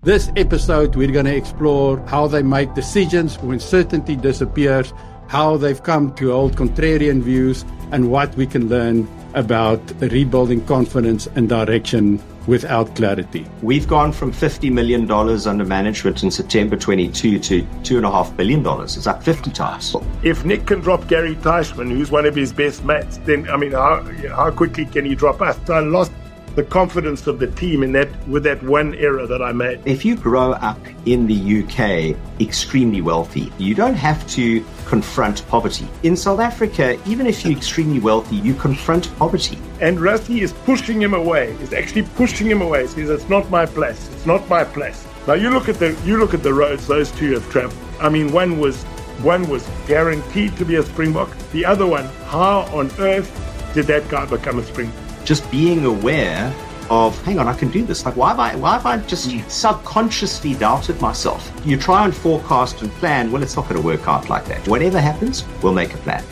This episode, we're going to explore how they make decisions when certainty disappears, how they've come to hold contrarian views, and what we can learn about rebuilding confidence and direction without clarity. We've gone from $50 million under management in September 22 to $2.5 billion. It's up 50 times. If Nick can drop Gary Teichmann, who's one of his best mates, then, how quickly can he drop us? So I lost the confidence of the team with that one error that I made. If you grow up in the UK extremely wealthy, you don't have to confront poverty. In South Africa, even if you're extremely wealthy, you confront poverty. And Rusty is pushing him away. He's actually pushing him away. He says, it's not my place. It's not my place. Now you look at the roads those two have traveled. I mean, one was guaranteed to be a Springbok. The other one, how on earth did that guy become a Springbok? Just being aware of, hang on, I can do this. Like, why have I just subconsciously doubted myself? You try and forecast and plan, well, it's not going to work out like that. Whatever happens, we'll make a plan.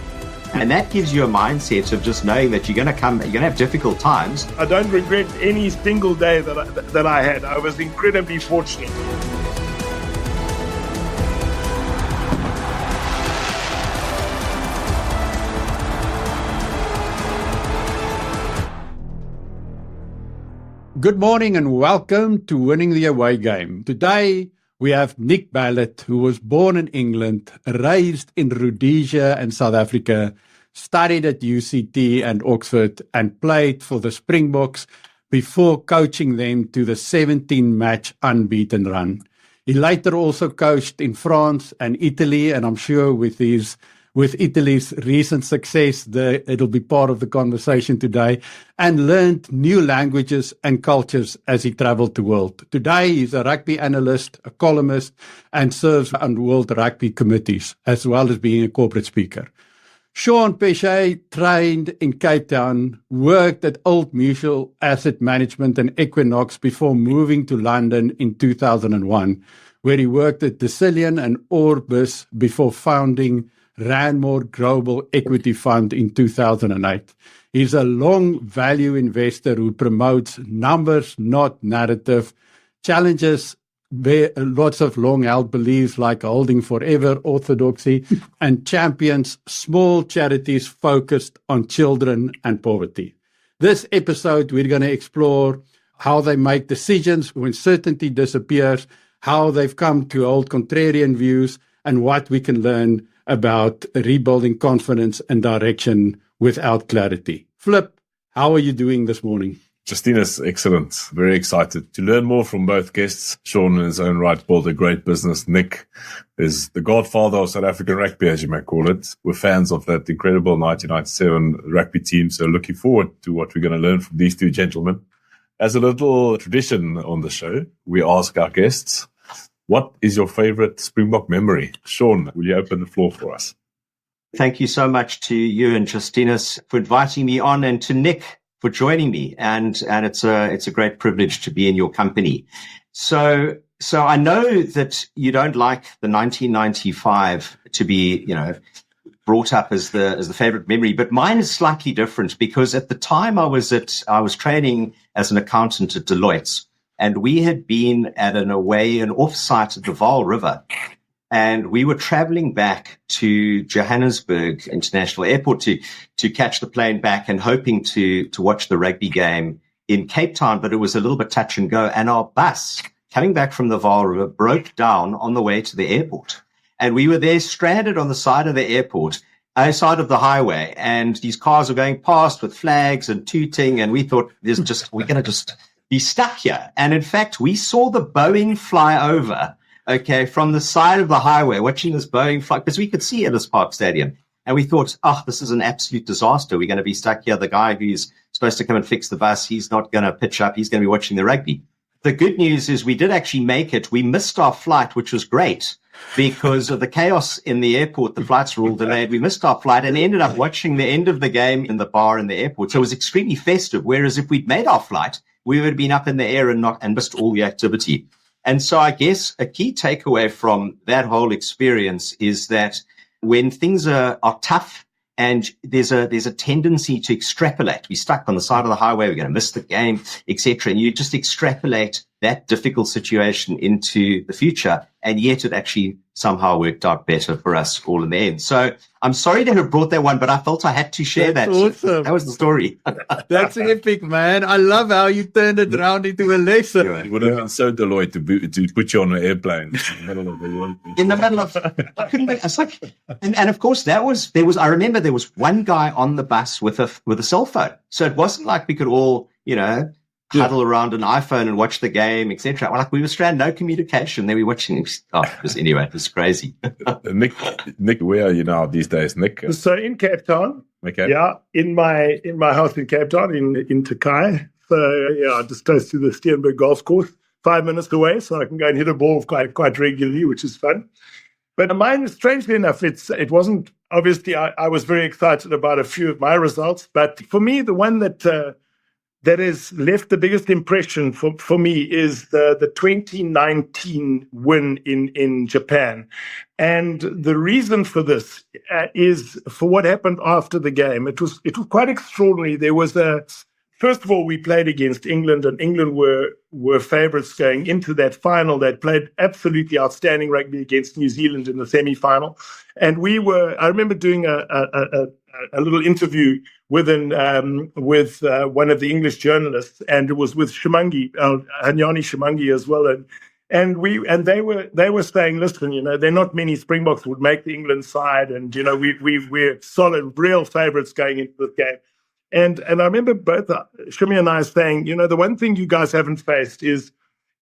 And that gives you a mindset of just knowing that you're going to have difficult times. I don't regret any single day that I had. I was incredibly fortunate. Good morning and welcome to Winning the Away Game. Today we have Nick Mallett, who was born in England, raised in Rhodesia and South Africa, studied at UCT and Oxford, and played for the Springboks before coaching them to the 17-match unbeaten run. He later also coached in France and Italy, and I'm sure with Italy's recent success, it'll be part of the conversation today, and learned new languages and cultures as he traveled the world. Today, he's a rugby analyst, a columnist, and serves on world rugby committees, as well as being a corporate speaker. Sean Peche trained in Cape Town, worked at Old Mutual Asset Management and Equinox before moving to London in 2001, where he worked at Decillion and Orbis before founding Ranmore Global Equity Fund in 2008. He's a long value investor who promotes numbers, not narrative, challenges lots of long-held beliefs like holding forever orthodoxy, and champions small charities focused on children and poverty. This episode, we're going to explore how they make decisions when certainty disappears, how they've come to hold contrarian views, and what we can learn about rebuilding confidence and direction without clarity. Flip, how are you doing this morning? Justina's excellent. Very excited to learn more from both guests. Sean, in his own right, built a great business. Nick is the godfather of South African rugby, as you may call it. We're fans of that incredible 1997 rugby team, so looking forward to what we're going to learn from these two gentlemen. As a little tradition on the show, we ask our guests, what is your favorite Springbok memory? Sean, will you open the floor for us? Thank you so much to you and Justina for inviting me on, and to Nick for joining me. And it's a great privilege to be in your company. So I know that you don't like the 1995 to be, brought up as the favorite memory, but mine is slightly different because at the time I was training as an accountant at Deloitte. And we had been at an offsite at the Vaal River. And we were traveling back to Johannesburg International Airport to catch the plane back and hoping to watch the rugby game in Cape Town. But it was a little bit touch and go. And our bus coming back from the Vaal River broke down on the way to the airport. And we were there stranded on the side of the airport, side of the highway. And these cars were going past with flags and tooting. And we thought, we're going to just be stuck here. And in fact, we saw the Boeing fly over, from the side of the highway, watching this Boeing fly, because we could see Ellis Park Stadium. And we thought, this is an absolute disaster. We're going to be stuck here. The guy who's supposed to come and fix the bus, he's not going to pitch up. He's going to be watching the rugby. The good news is we did actually make it. We missed our flight, which was great because of the chaos in the airport. The flights were all delayed. We missed our flight and ended up watching the end of the game in the bar in the airport. So it was extremely festive. Whereas if we'd made our flight, we would have been up in the air and missed all the activity. And so I guess a key takeaway from that whole experience is that when things are tough and there's a tendency to extrapolate, we're stuck on the side of the highway, we're going to miss the game, etc. And you just extrapolate that difficult situation into the future. And yet it actually somehow worked out better for us all in the end. So I'm sorry to have brought that one, but I felt I had to share That's that. awesome. That was the story. That's epic, man. I love how you turned it around into a lesson. It would have been so Deloitte to put you on an airplane in the middle of the world. In the middle of, I couldn't believe, it's like, and of course I remember there was one guy on the bus with a cell phone. So it wasn't like we could all, huddle around an iPhone and watch the game, etc. Like we were stranded, no communication. Then we were watching. It was crazy. Nick, where are you now these days, Nick? So in Cape Town, Okay. yeah, in my house in Cape Town, in Takai. So yeah, just close to the Steenberg golf course, 5 minutes away, so I can go and hit a ball quite regularly, which is fun. But mine, strangely enough, it wasn't obviously. I was very excited about a few of my results, but for me, the one that has left the biggest impression for me is the 2019 win in Japan. And the reason for this is for what happened after the game. It was quite extraordinary. There was first of all, we played against England, and England were favourites going into that final. They played absolutely outstanding rugby against New Zealand in the semi-final. And I remember doing a little interview with one of the English journalists, and it was with Shimangi, Hanyani Shimangi as well, and they were saying, listen, there are not many Springboks would make the England side, and we're solid, real favourites going into the game, and I remember both Shimi and I saying, the one thing you guys haven't faced is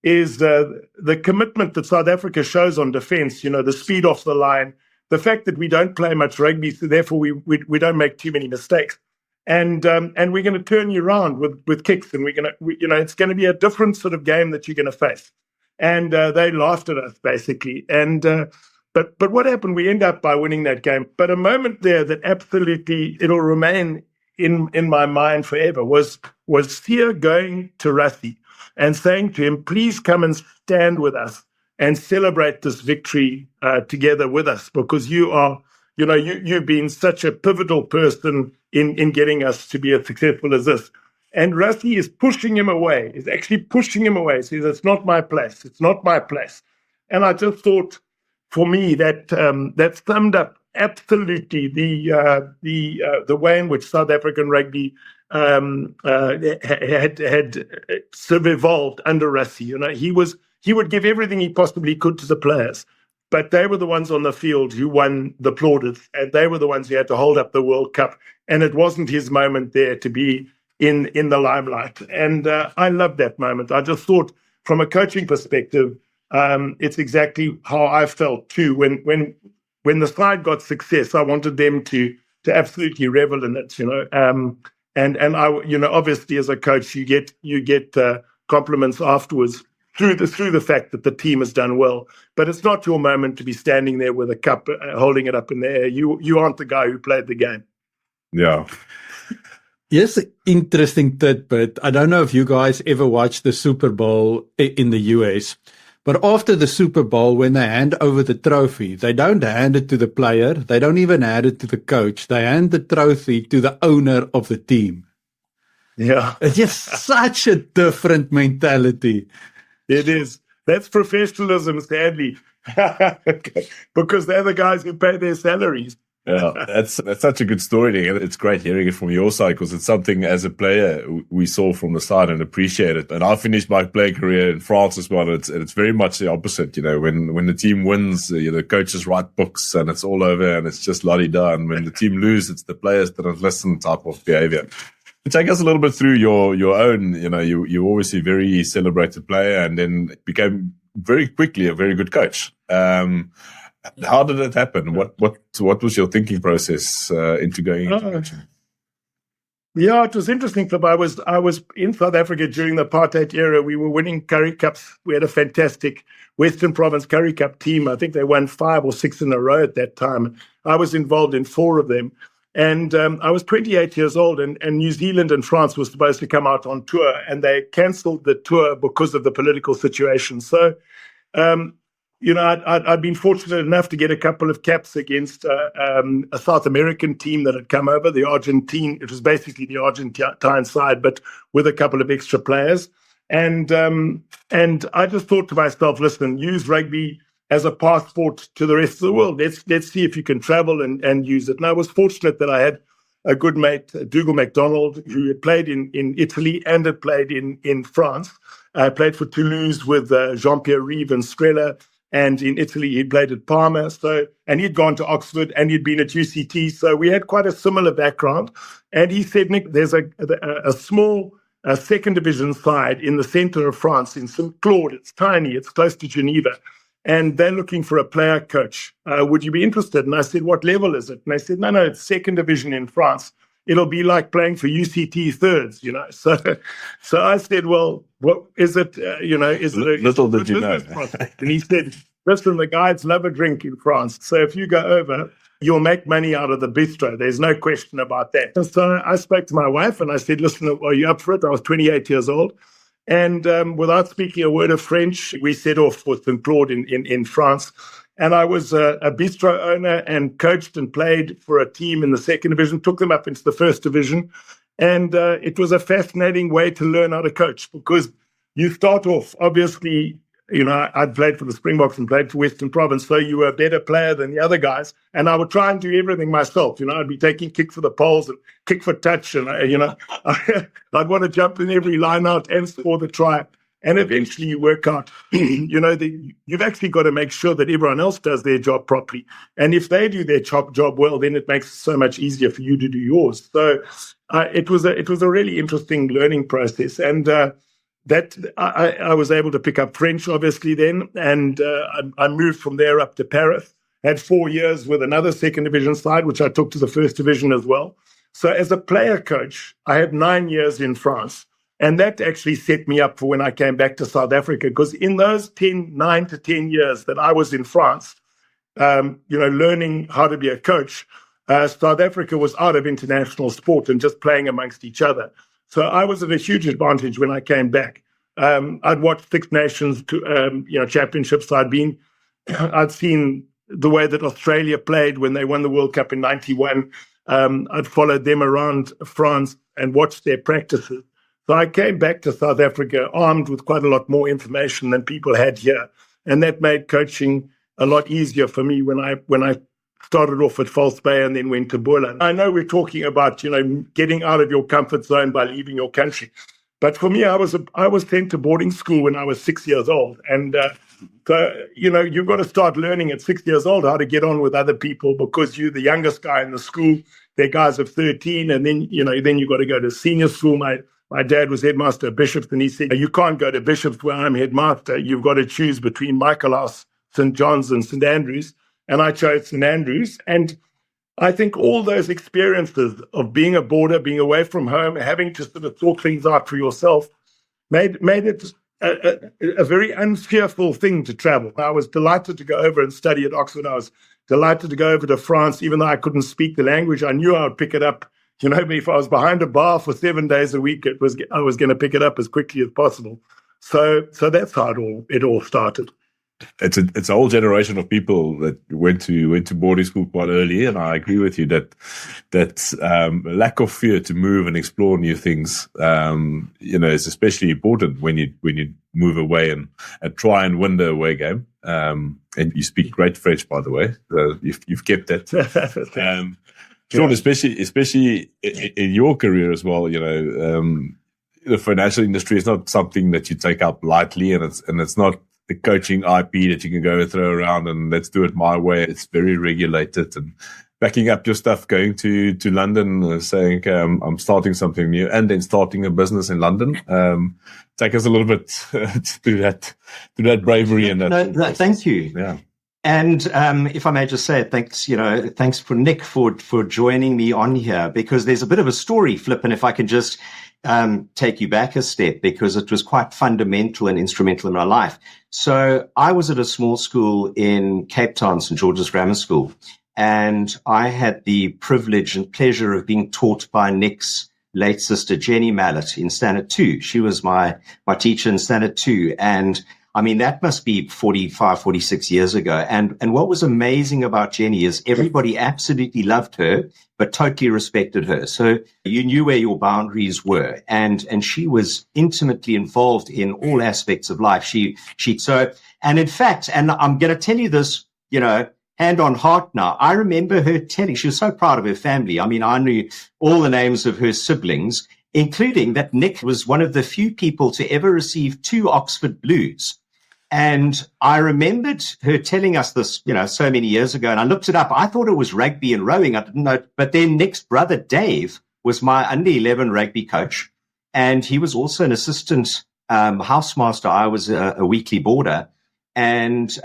the commitment that South Africa shows on defence, the speed off the line. The fact that we don't play much rugby, so therefore we don't make too many mistakes, and we're going to turn you around with kicks, and it's going to be a different sort of game that you're going to face. And they laughed at us basically. And but what happened? We end up by winning that game. But a moment there that absolutely it'll remain in my mind forever was Thea going to Rassie and saying to him, "Please come and stand with us and celebrate this victory together with us, because you've been such a pivotal person in getting us to be as successful as this." And Rassie is pushing him away. He's actually pushing him away. Says, "It's not my place. It's not my place." And I just thought, for me, that summed up absolutely the way in which South African rugby had sort of evolved under Rassie. He would give everything he possibly could to the players, but they were the ones on the field who won the plaudits, and they were the ones who had to hold up the World Cup. And it wasn't his moment there to be in the limelight. And I loved that moment. I just thought, from a coaching perspective, it's exactly how I felt too. When the side got success, I wanted them to absolutely revel in it. And I, obviously as a coach, you get compliments afterwards through the fact that the team has done well. But it's not your moment to be standing there with a cup, holding it up in the air. You aren't the guy who played the game. Yeah. Yes, interesting tidbit. I don't know if you guys ever watched the Super Bowl in the US, but after the Super Bowl, when they hand over the trophy, they don't hand it to the player. They don't even hand it to the coach. They hand the trophy to the owner of the team. Yeah. It's just such a different mentality. It is. That's professionalism, sadly, because they're the guys who pay their salaries. Yeah, that's such a good story. It's great hearing it from your side, because it's something as a player we saw from the side and appreciate it. And I finished my play career in France as well. It's very much the opposite. When the team wins, the coaches write books and it's all over and it's just la-di-da. And when the team lose, it's the players that don't listen type of behavior. Take us a little bit through your own. You obviously a very celebrated player, and then became very quickly a very good coach. How did it happen? What was your thinking process into going into coaching? Yeah, it was interesting, Flip. I was in South Africa during the apartheid era. We were winning Currie Cups. We had a fantastic Western Province Currie Cup team. I think they won 5 or 6 in a row at that time. I was involved in 4 of them. And I was 28 years old, and New Zealand and France were supposed to come out on tour, and they cancelled the tour because of the political situation. So, I'd been fortunate enough to get a couple of caps against a South American team that had come over, the Argentine. It was basically the Argentine side, but with a couple of extra players. And I just thought to myself, listen, use rugby as a passport to the rest of the world. Let's see if you can travel and use it. And I was fortunate that I had a good mate, Dougal MacDonald, who had played in Italy and had played in France. I played for Toulouse with Jean-Pierre Rive and Strella, and in Italy he played at Parma. And he'd gone to Oxford and he'd been at UCT, so we had quite a similar background. And he said, Nick, there's a small second division side in the center of France, in St. Claude. It's tiny, it's close to Geneva. And they're looking for a player coach. Would you be interested? And I said, what level is it? And they said, no, it's second division in France. It'll be like playing for UCT thirds, So I said, well, what is it? Is it a little did you know? And he said, listen, the guys love a drink in France. So if you go over, you'll make money out of the bistro. There's no question about that. And so I spoke to my wife and I said, listen, are you up for it? I was 28 years old. And without speaking a word of French, we set off for St. Claude in France. And I was a bistro owner and coached and played for a team in the second division, took them up into the first division. And it was a fascinating way to learn how to coach, because you start off, obviously, I'd played for the Springboks and played for Western Province, so you were a better player than the other guys. And I would try and do everything myself. I'd be taking kick for the poles and kick for touch. And, I'd want to jump in every line out and score the try. And eventually you work out, you've actually got to make sure that everyone else does their job properly. And if they do their job well, then it makes it so much easier for you to do yours. So it was a really interesting learning process. And that I was able to pick up French, obviously, then. And I moved from there up to Paris, had 4 years with another second division side, which I took to the first division as well. So as a player coach, I had 9 years in France. And that actually set me up for when I came back to South Africa, because in those 9 to 10 years that I was in France, learning how to be a coach, South Africa was out of international sport and just playing amongst each other. So I was at a huge advantage when I came back. I'd watched Six Nations, championships. I'd seen the way that Australia played when they won the World Cup in '91. I'd followed them around France and watched their practices. So I came back to South Africa armed with quite a lot more information than people had here. And that made coaching a lot easier for me when I started off at False Bay and then went to Boland. I know we're talking about, getting out of your comfort zone by leaving your country. But for me, I was sent to boarding school when I was 6 years old. And so, you've got to start learning at 6 years old how to get on with other people, because you're the youngest guy in the school. They're guys of 13. And then, then you've got to go to senior school. My dad was headmaster at Bishop's, and he said, you can't go to Bishop's where I'm headmaster. You've got to choose between Michaelhouse, St. John's, and St. Andrews. And I chose St. Andrews. And I think all those experiences of being a boarder, being away from home, having to sort of sort things out for yourself, made it a very unfearful thing to travel. I was delighted to go over and study at Oxford. I was delighted to go over to France, even though I couldn't speak the language. I knew I would pick it up. If I was behind a bar for 7 days a week, I was going to pick it up as quickly as possible. So that's how it all started. It's a whole generation of people that went to boarding school quite early, and I agree with you that lack of fear to move and explore new things, is especially important when you move away and try and win the away game. And you speak great French, by the way. You've kept that. Sean, especially in your career as well, the financial industry is not something that you take up lightly, and it's not the coaching IP that you can go and throw around and let's do it my way. It's very regulated, and backing up your stuff, going to London, saying, I'm starting something new, and then starting a business in London. Take us a little bit through that bravery and that. No, thank you. Yeah. And if I may just say, thanks for Nick for joining me on here, because there's a bit of a story, Flip, and if I can just take you back a step, because it was quite fundamental and instrumental in my life. So I was at a small school in Cape Town, St. George's Grammar School, and I had the privilege and pleasure of being taught by Nick's late sister, Jenny Mallett, in Standard 2. She was my teacher in Standard 2, and I mean, that must be 45, 46 years ago. And what was amazing about Jenny is everybody absolutely loved her, but totally respected her. So you knew where your boundaries were. And she was intimately involved in all aspects of life. And in fact, and I'm going to tell you this, hand on heart now, I remember her telling, she was so proud of her family. I mean, I knew all the names of her siblings, including that Nick was one of the few people to ever receive 2 Oxford Blues. And I remembered her telling us this, so many years ago, and I looked it up. I thought it was rugby and rowing. I didn't know. But then Nick's brother, Dave, was my under-11 rugby coach. And he was also an assistant housemaster. I was a weekly boarder. And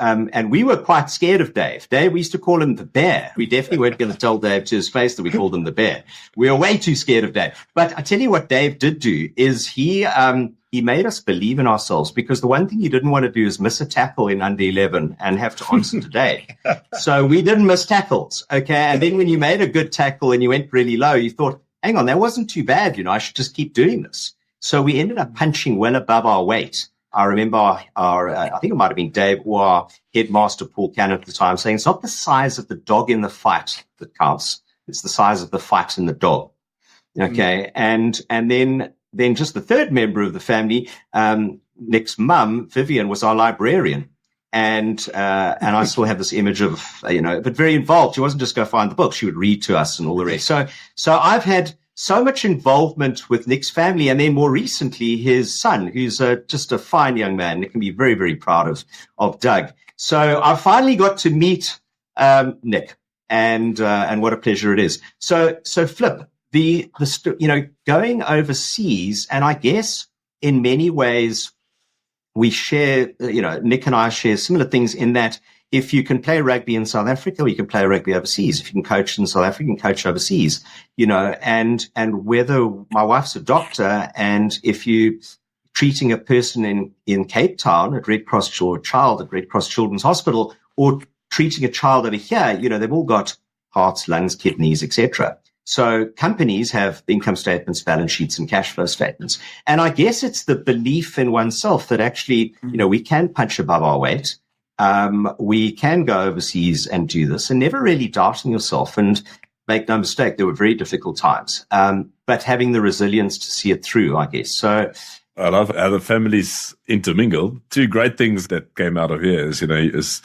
we were quite scared of Dave. We used to call him the bear. We definitely weren't going to tell Dave to his face that we called him the bear. We were way too scared of Dave. But I tell you what Dave did do is he made us believe in ourselves, because the one thing he didn't want to do is miss a tackle in under 11 and have to answer today. So we didn't miss tackles. Okay. And then when you made a good tackle and you went really low, you thought, hang on, that wasn't too bad. I should just keep doing this. So we ended up punching well above our weight. I remember I think it might have been Dave or our headmaster, Paul Cannon, at the time, saying it's not the size of the dog in the fight that counts. It's the size of the fight in the dog. Okay. And then just the third member of the family, Nick's mum, Vivian, was our librarian. And I still have this image of, but very involved. She wasn't just go find the book. She would read to us and all the rest. So I've had so much involvement with Nick's family, and then more recently, his son, who's just a fine young man. Nick can be very, very proud of Doug. So I finally got to meet Nick, and what a pleasure it is. So Flip, going overseas, and I guess in many ways we share, Nick and I share similar things in that if you can play rugby in South Africa, or you can play rugby overseas. If you can coach in South Africa, you can coach overseas, and whether my wife's a doctor, and if you treating a person in Cape Town at Red Cross, or a child at Red Cross Children's Hospital, or treating a child over here, they've all got hearts, lungs, kidneys, etc. So companies have income statements, balance sheets, and cash flow statements. And I guess it's the belief in oneself that actually, we can punch above our weight. We can go overseas and do this, and never really doubting yourself. And make no mistake, there were very difficult times, but having the resilience to see it through, I guess. So I love how the families intermingle. 2 great things that came out of here is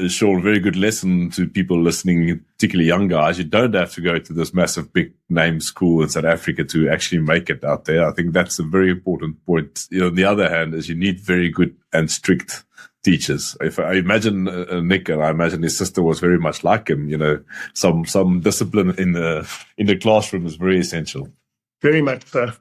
Sean, very good lesson to people listening, particularly young guys. You don't have to go to this massive big name school in South Africa to actually make it out there. I think that's a very important point. On the other hand, is you need very good and strict teachers. If I imagine Nick, and I imagine his sister was very much like him, some discipline in the classroom is very essential. Very much so.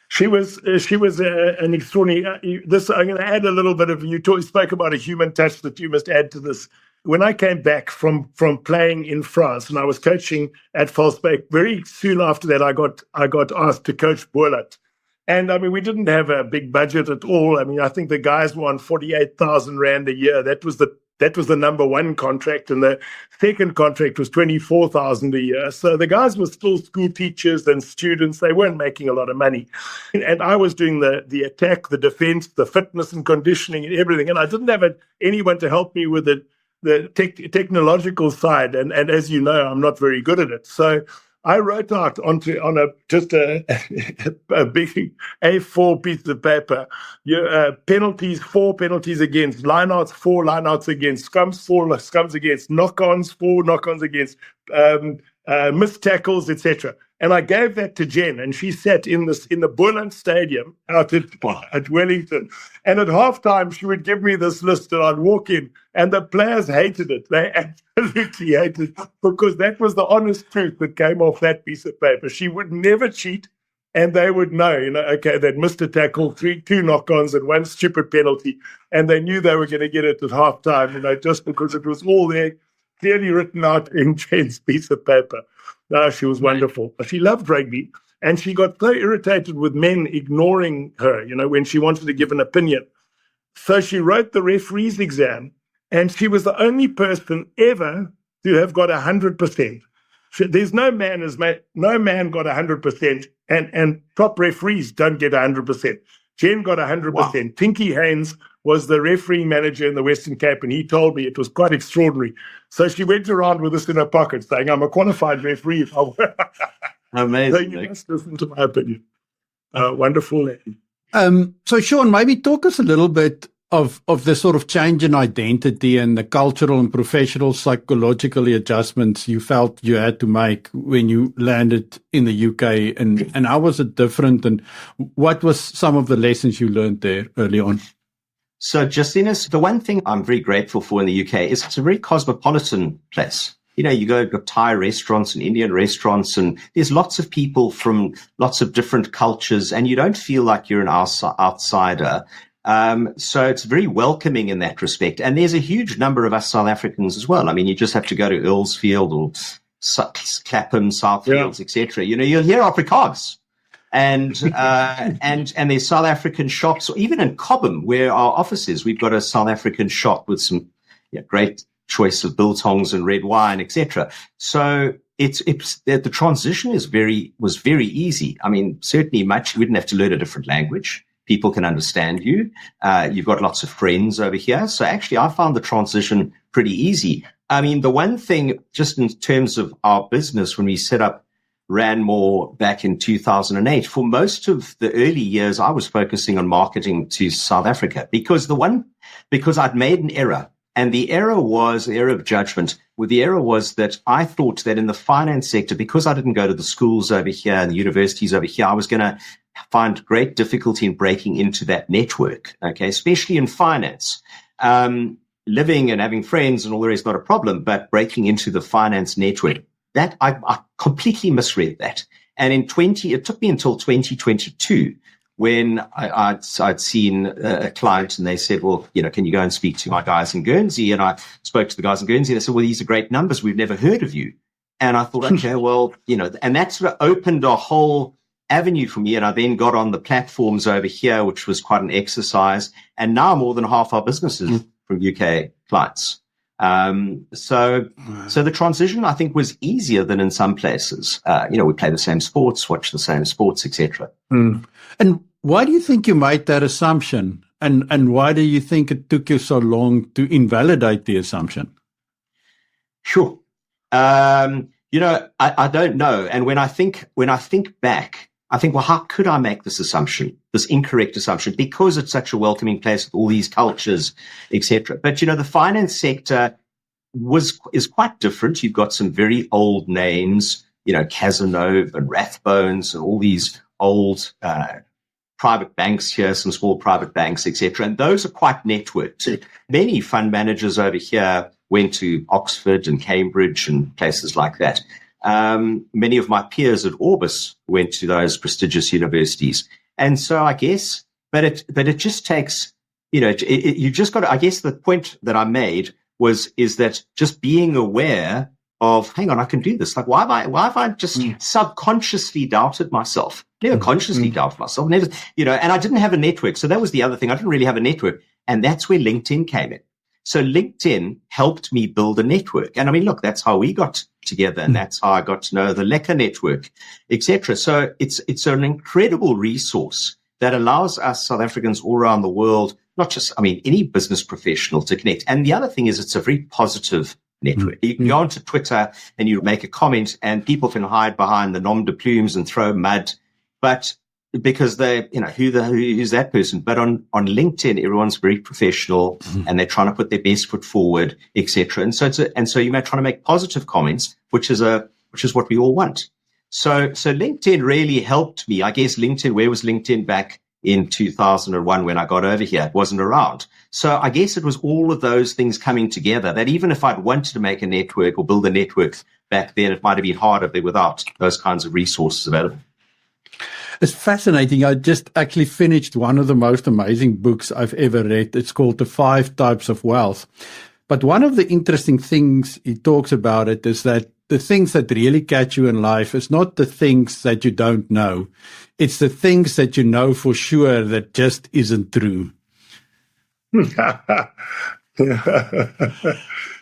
She was an extraordinary. I'm going to add a little bit of. You spoke about a human touch that you must add to this. When I came back from playing in France, and I was coaching at Valsbeek, very soon after that, I got asked to coach Boerlat. And I mean, we didn't have a big budget at all. I mean, I think the guys were on 48,000 Rand a year. That was the number one contract, and the second contract was 24,000 a year. So the guys were still school teachers and students. They weren't making a lot of money. And I was doing the attack, the defense, the fitness and conditioning and everything. And I didn't have anyone to help me with the technological side. And as you know, I'm not very good at it. So I wrote out on a big A4 piece of paper, penalties, 4 penalties against, lineouts, 4 lineouts against, scums, 4 scums against, knock-ons, 4 knock-ons against, missed tackles, etc. And I gave that to Jen, and she sat in the Boland Stadium out at Wellington. And at halftime, she would give me this list, and I'd walk in, and the players hated it. They absolutely hated it, because that was the honest truth that came off that piece of paper. She would never cheat, and they would know, okay, they'd missed a tackle, 2 knock-ons and 1 stupid penalty, and they knew they were going to get it at halftime, just because it was all there, clearly written out in Jen's piece of paper. No, she was wonderful. She loved rugby, and she got so irritated with men ignoring her, when she wanted to give an opinion. So she wrote the referee's exam, and she was the only person ever to have got 100%. There's no man got 100%, and top referees don't get 100%. Jen got 100%. Wow. Tinky Haynes was the refereeing manager in the Western Cape, and he told me it was quite extraordinary. So she went around with this in her pocket saying, I'm a qualified referee. Amazing. So you must listen to my opinion. Wonderful lady. So, Sean, maybe talk us a little bit of the sort of change in identity and the cultural and professional psychological adjustments you felt you had to make when you landed in the UK, and how was it different, and what was some of the lessons you learned there early on? So, Justinus, the one thing I'm very grateful for in the UK is it's a very cosmopolitan place. You know, you go to Thai restaurants and Indian restaurants, and there's lots of people from lots of different cultures, and you don't feel like you're an outsider. So it's very welcoming in that respect. And there's a huge number of us South Africans as well. I mean, you just have to go to Earlsfield or Clapham, Southfields, etc. You know, you'll hear Afrikaans. And there's South African shops, or even in Cobham, where our office is, we've got a South African shop with some great choice of biltongs and red wine, etc. So the transition was very easy. I mean, certainly you wouldn't have to learn a different language. People can understand you. You've got lots of friends over here. So actually, I found the transition pretty easy. I mean, the one thing, just in terms of our business, when we set up Ranmore back in 2008, for most of the early years, I was focusing on marketing to South Africa because I'd made an error. And the error was the error of judgment. Well, the error was that I thought that in the finance sector, because I didn't go to the schools over here and the universities over here, I was going to find great difficulty in breaking into that network, okay, especially in finance. Living and having friends and all the rest is not a problem, but breaking into the finance network, that I completely misread that. And it took me until 2022 when I'd seen a client and they said, well, you know, can you go and speak to my guys in Guernsey? And I spoke to the guys in Guernsey and they said, well, these are great numbers. We've never heard of you. And I thought, okay, well, you know, and that sort of opened a whole avenue for me. And I then got on the platforms over here, which was quite an exercise. And now more than half our businesses from UK clients. So the transition, I think, was easier than in some places. You know, we play the same sports, watch the same sports, etc. And why do you think you made that assumption? And why do you think it took you so long to invalidate the assumption? Sure. You know, I don't know. And when I think back, I think, well, how could I make this assumption, this incorrect assumption, because it's such a welcoming place with all these cultures, etc. But, you know, the finance sector is quite different. You've got some very old names, you know, Cazenove and Rathbones and all these old private banks here, some small private banks, etc. And those are quite networked. Many fund managers over here went to Oxford and Cambridge and places like that. Many of my peers at Orbis went to those prestigious universities. And so I guess, but it just takes, you know, you just got to, I guess the point that I made is that just being aware of, hang on, I can do this. Like, why have I just subconsciously doubted myself? Never consciously doubted myself. Never, you know, and I didn't have a network. So that was the other thing. I didn't really have a network. And that's where LinkedIn came in. So LinkedIn helped me build a network. And I mean, look, that's how we got together. And that's how I got to know the Lekker network, etc. So it's an incredible resource that allows us South Africans all around the world, not just, I mean, any business professional to connect. And the other thing is it's a very positive network. You can go onto Twitter and you make a comment and people can hide behind the nom de plumes and throw mud, but because they, you know, who's that person? But on LinkedIn, everyone's very professional and they're trying to put their best foot forward, etc. And so you may try to make positive comments, which is what we all want. So LinkedIn really helped me. I guess where was LinkedIn back in 2001 when I got over here? It wasn't around. So I guess it was all of those things coming together that even if I'd wanted to make a network or build a network back then, it might have been harder without those kinds of resources available. It's fascinating. I just actually finished one of the most amazing books I've ever read. It's called The 5 Types of Wealth. But one of the interesting things he talks about it is that the things that really catch you in life is not the things that you don't know. It's the things that you know for sure that just isn't true.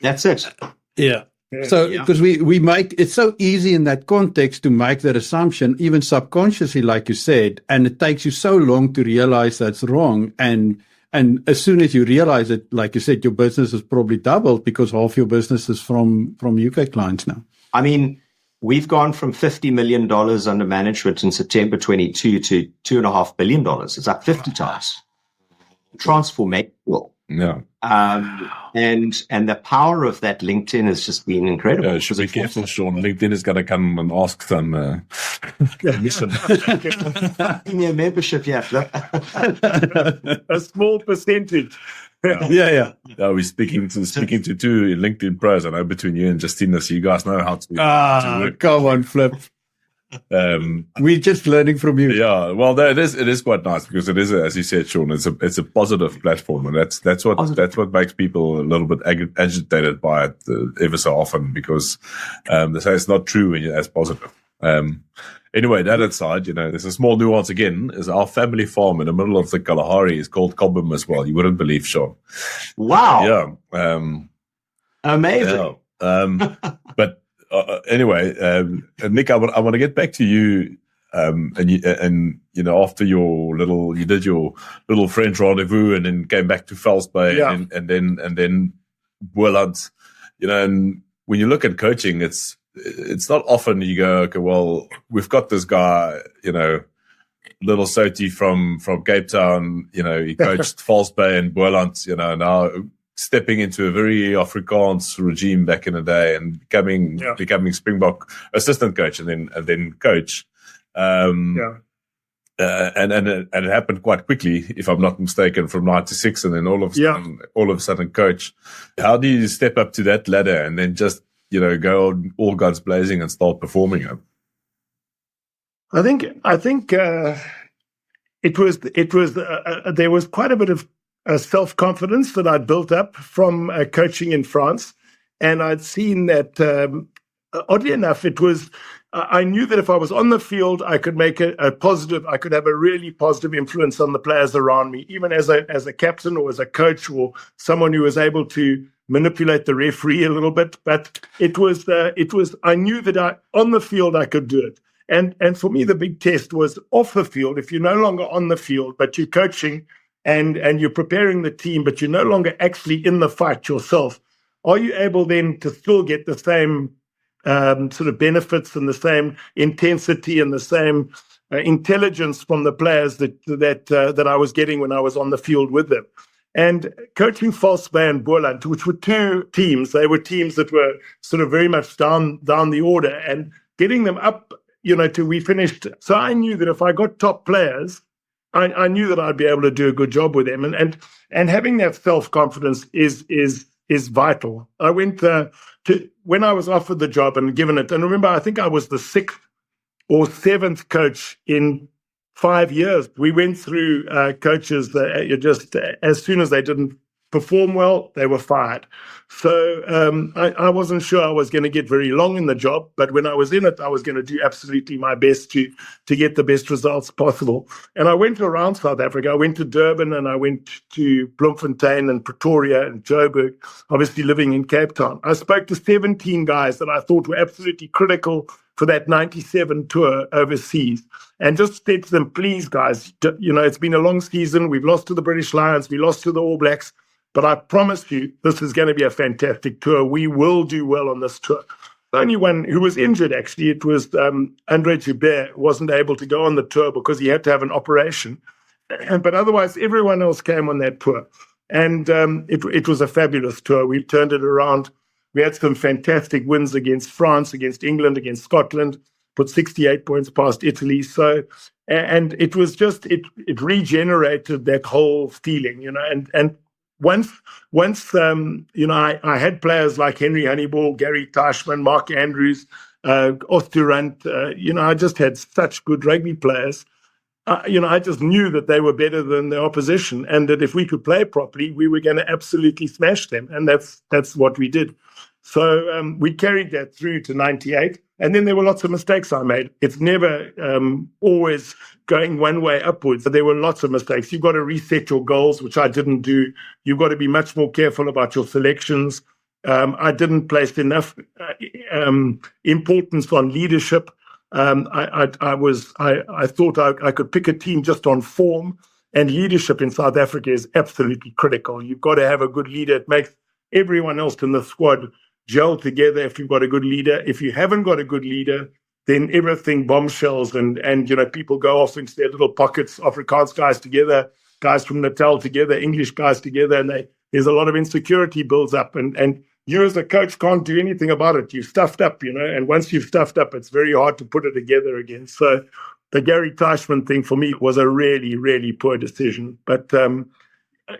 That's it. Yeah. So, because we make it's so easy in that context to make that assumption, even subconsciously, like you said, and it takes you so long to realize that's wrong. And And as soon as you realize it, like you said, your business has probably doubled because half your business is from UK clients now. I mean, we've gone from $50 million under management in September 22 to $2.5 billion. It's like 50 times. Transformational. Yeah. And the power of that LinkedIn has just been incredible. Yeah, should be careful, Sean. LinkedIn is going to come and ask some commission. Give me a membership, yeah. A small percentage. Yeah. We're speaking to two LinkedIn pros. I know between you and Justina, so you guys know how to work. Come on, Flip. We're just learning from you. Yeah, well, it is quite nice because it is, as you said, Sean, it's a positive platform, and that's what makes people a little bit agitated by it ever so often, because they say it's not true when you're as positive. Anyway, that aside, there's a small nuance again. Is our family farm in the middle of the Kalahari is called Cobham as well. You wouldn't believe, Sean. Wow. Yeah. Amazing. Yeah. But anyway, Nick, I want to get back to you. And after you did your little French rendezvous, and then came back to Velsbay, and then Boland, and when you look at coaching, it's not often you go, okay, well, we've got this guy, little Soti from Cape Town, he coached Velsbay and Boland, now stepping into a very Afrikaans regime back in the day and becoming Springbok assistant coach and then coach. And it happened quite quickly, if I'm not mistaken, from 96, and then all of a sudden coach. How do you step up to that ladder and then just go all guns blazing and start performing it? I think it was there was quite a bit of self-confidence that I'd built up from coaching in France, and I'd seen that oddly enough, it was. I knew that if I was on the field, I could make a positive. I could have a really positive influence on the players around me, even as a captain or as a coach or someone who was able to manipulate the referee a little bit. But it was. I knew that on the field I could do it. And for me, the big test was off the field. If you're no longer on the field, but you're coaching and you're preparing the team, but you're no longer actually in the fight yourself, are you able then to still get the same sort of benefits and the same intensity and the same intelligence from the players that I was getting when I was on the field with them? And coaching Velsbay and Boland, which were two teams, they were teams that were sort of very much down the order, and getting them up, till we finished. So I knew that if I got top players, I knew that I'd be able to do a good job with them, and having that self-confidence is vital. I went when I was offered the job and given it, and remember, I think I was the 6th or 7th coach in 5 years. We went through coaches that just as soon as they didn't perform well, they were fired. So I wasn't sure I was going to get very long in the job, but when I was in it, I was going to do absolutely my best to get the best results possible. And I went around South Africa. I went to Durban, and I went to Bloemfontein and Pretoria and Joburg, obviously living in Cape Town. I spoke to 17 guys that I thought were absolutely critical for that 97 tour overseas, and just said to them, please, guys, it's been a long season. We've lost to the British Lions. We lost to the All Blacks. But I promise you, this is going to be a fantastic tour. We will do well on this tour. The only one who was injured, actually, it was Andre Joubert, wasn't able to go on the tour because he had to have an operation. But otherwise, everyone else came on that tour. And it was a fabulous tour. We turned it around. We had some fantastic wins against France, against England, against Scotland, put 68 points past Italy. So, and it was just, it regenerated that whole feeling, and Once, I had players like Henry Honeyball, Gary Teichmann, Mark Andrews, Osturant. I just had such good rugby players. I just knew that they were better than the opposition, and that if we could play properly, we were going to absolutely smash them, and that's what we did. So we carried that through to 98. And then there were lots of mistakes I made. It's never always going one way upwards. But there were lots of mistakes. You've got to reset your goals, which I didn't do. You've got to be much more careful about your selections. I didn't place enough importance on leadership. I thought I could pick a team just on form, And leadership in South Africa is absolutely critical. You've got to have a good leader. It makes everyone else in the squad gel together if you've got a good leader. If you haven't got a good leader, then everything bombshells and people go off into their little pockets, Afrikaans guys together, guys from Natal together, English guys together, and there's a lot of insecurity builds up. And you as a coach can't do anything about it. You've stuffed up, and once you've stuffed up, it's very hard to put it together again. So the Gary Teichmann thing for me was a really, really poor decision. But,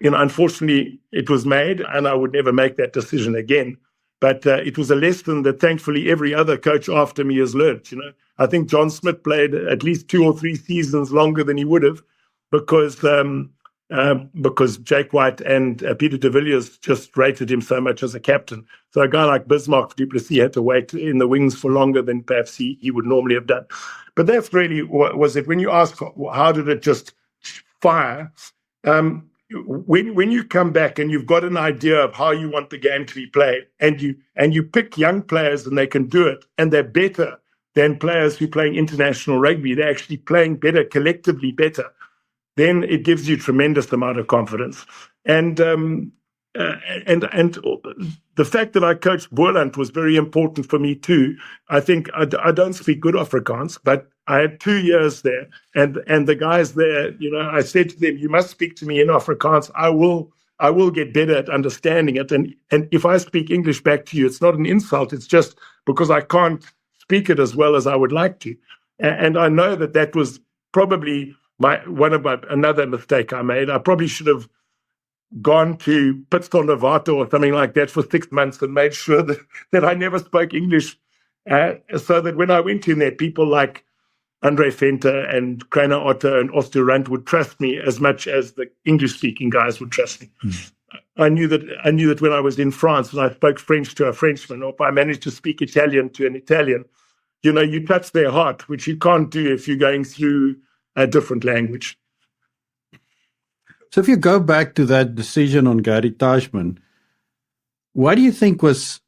unfortunately, it was made, and I would never make that decision again. But it was a lesson that thankfully every other coach after me has learned. I think John Smith played at least 2 or 3 seasons longer than he would have because Jake White and Peter de Villiers just rated him so much as a captain. So a guy like Bismarck du Plessis had to wait in the wings for longer than perhaps he would normally have done. But that's really what was it. When you ask how did it just fire, when you come back and you've got an idea of how you want the game to be played, and you pick young players and they can do it, and they're better than players who are playing international rugby, they're actually playing better, collectively better, then it gives you tremendous amount of confidence. And the fact that I coached Boerland was very important for me too. I think I don't speak good Afrikaans, but I had 2 years there, and the guys there, I said to them, "You must speak to me in Afrikaans. I will get better at understanding it. And if I speak English back to you, it's not an insult. It's just because I can't speak it as well as I would like to." And I know that was probably another mistake I made. I probably should have gone to Pitstonderwater or something like that for 6 months and made sure that I never spoke English, so that when I went in there, people like Andre Venter and Kreiner Otto and Osturant would trust me as much as the English-speaking guys would trust me. I knew that when I was in France and I spoke French to a Frenchman, or if I managed to speak Italian to an Italian, you touch their heart, which you can't do if you're going through a different language. So if you go back to that decision on Gary Teichmann, what do you think was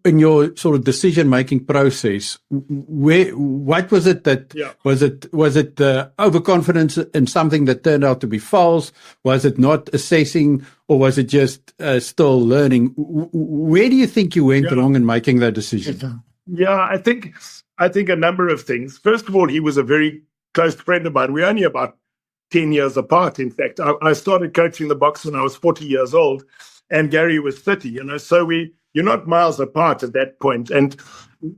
in your sort of decision-making process? What was it that was it the overconfidence in something that turned out to be false? Was it not assessing, or was it just still learning? Where do you think you went wrong in making that decision? Yeah, I think a number of things. First of all, he was a very close friend of mine. We're only about 10 years apart. In fact, I started coaching the box when I was 40 years old, and Gary was 30. So you're not miles apart at that point. And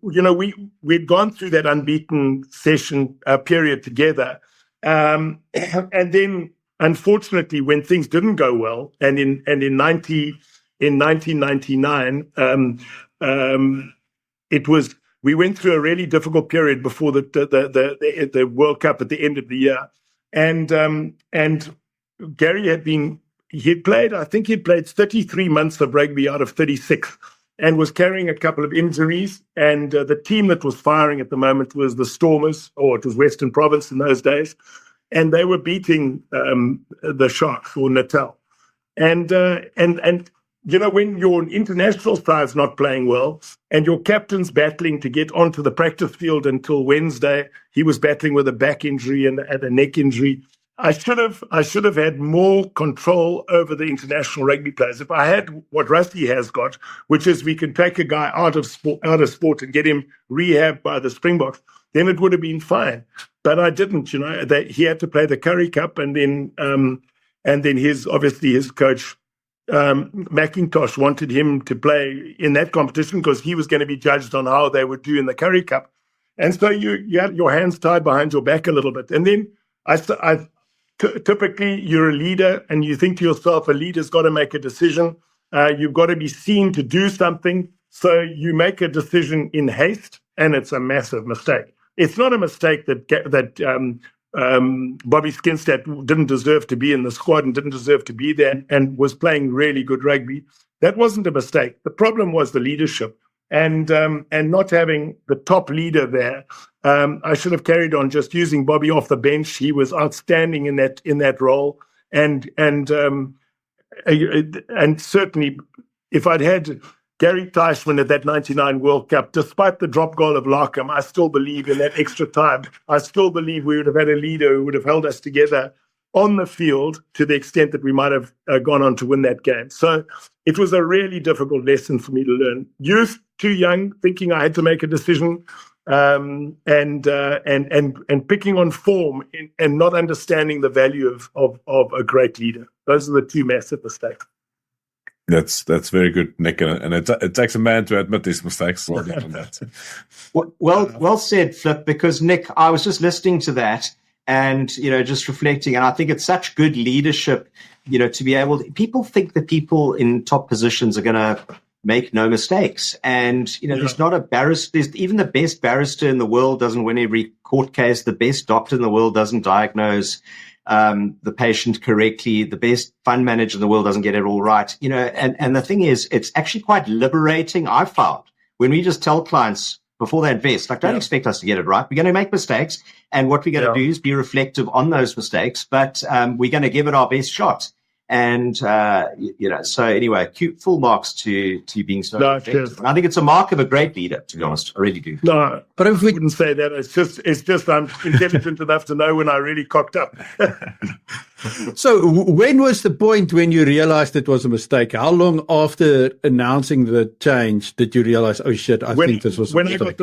we'd gone through that unbeaten session period together, and then unfortunately, when things didn't go well, and in 1999, we went through a really difficult period before the World Cup at the end of the year. And Gary he'd played 33 months of rugby out of 36, and was carrying a couple of injuries. And the team that was firing at the moment was the Stormers, or it was Western Province in those days, and they were beating the Sharks, or Natal. And when your international side's not playing well and your captain's battling to get onto the practice field until Wednesday, he was battling with a back injury and a neck injury. I should have had more control over the international rugby players. If I had what Rusty has got, which is we can take a guy out of sport and get him rehabbed by the Springboks, then it would have been fine. But I didn't. He had to play the Currie Cup, and then his coach, McIntosh, wanted him to play in that competition because he was going to be judged on how they would do in the Currie Cup. And so you had your hands tied behind your back a little bit. And then typically you're a leader and you think to yourself, a leader's got to make a decision. You've got to be seen to do something. So you make a decision in haste, and it's a massive mistake. It's not a mistake that Bobby Skinstad didn't deserve to be in the squad and didn't deserve to be there and was playing really good rugby. That wasn't a mistake. The problem was the leadership and not having the top leader there. I should have carried on just using Bobby off the bench. He was outstanding in that role, and certainly if I'd had Gary Teichmann at that 99 World Cup, despite the drop goal of Larkham, I still believe in that extra time. I still believe we would have had a leader who would have held us together on the field to the extent that we might have gone on to win that game. So it was a really difficult lesson for me to learn. Youth, too young, thinking I had to make a decision, and picking on form and not understanding the value of a great leader. Those are the two massive mistakes. That's very good, Nick, and it takes a man to admit his mistakes. Well done on that. Well said, Flip. Because Nick, I was just listening to that and just reflecting, and I think it's such good leadership, to be able to. People think that people in top positions are going to make no mistakes, and there's not a barrister. Even the best barrister in the world doesn't win every court case. The best doctor in the world doesn't diagnose the patient correctly. The best fund manager in the world doesn't get it all right. And the thing is, it's actually quite liberating, I've found, when we just tell clients before they invest, don't expect us to get it right. We're going to make mistakes. And what we're going to do is be reflective on those mistakes, but we're going to give it our best shot. And, so anyway, full marks to being so effective. I think it's a mark of a great leader, to be honest. I really do. No, but I wouldn't say that. It's just I'm intelligent enough to know when I really cocked up. So when was the point when you realized it was a mistake? How long after announcing the change did you realize, oh shit, I think this was a mistake?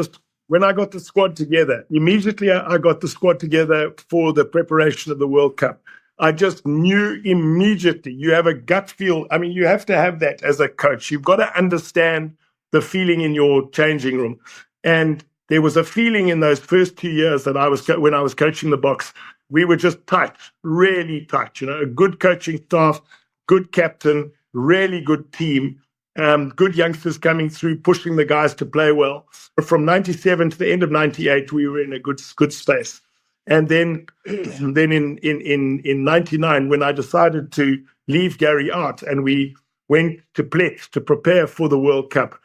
When I got the squad together, immediately I got the squad together for the preparation of the World Cup. I just knew immediately. You have a gut feel. I mean, you have to have that as a coach. You've got to understand the feeling in your changing room. And there was a feeling in those first 2 years that when I was coaching the Boks, we were just tight, really tight. A good coaching staff, good captain, really good team, good youngsters coming through, pushing the guys to play well. From 97 to the end of 98, we were in a good space. And then in 99, when I decided to leave Gary out and we went to Plet to prepare for the World Cup,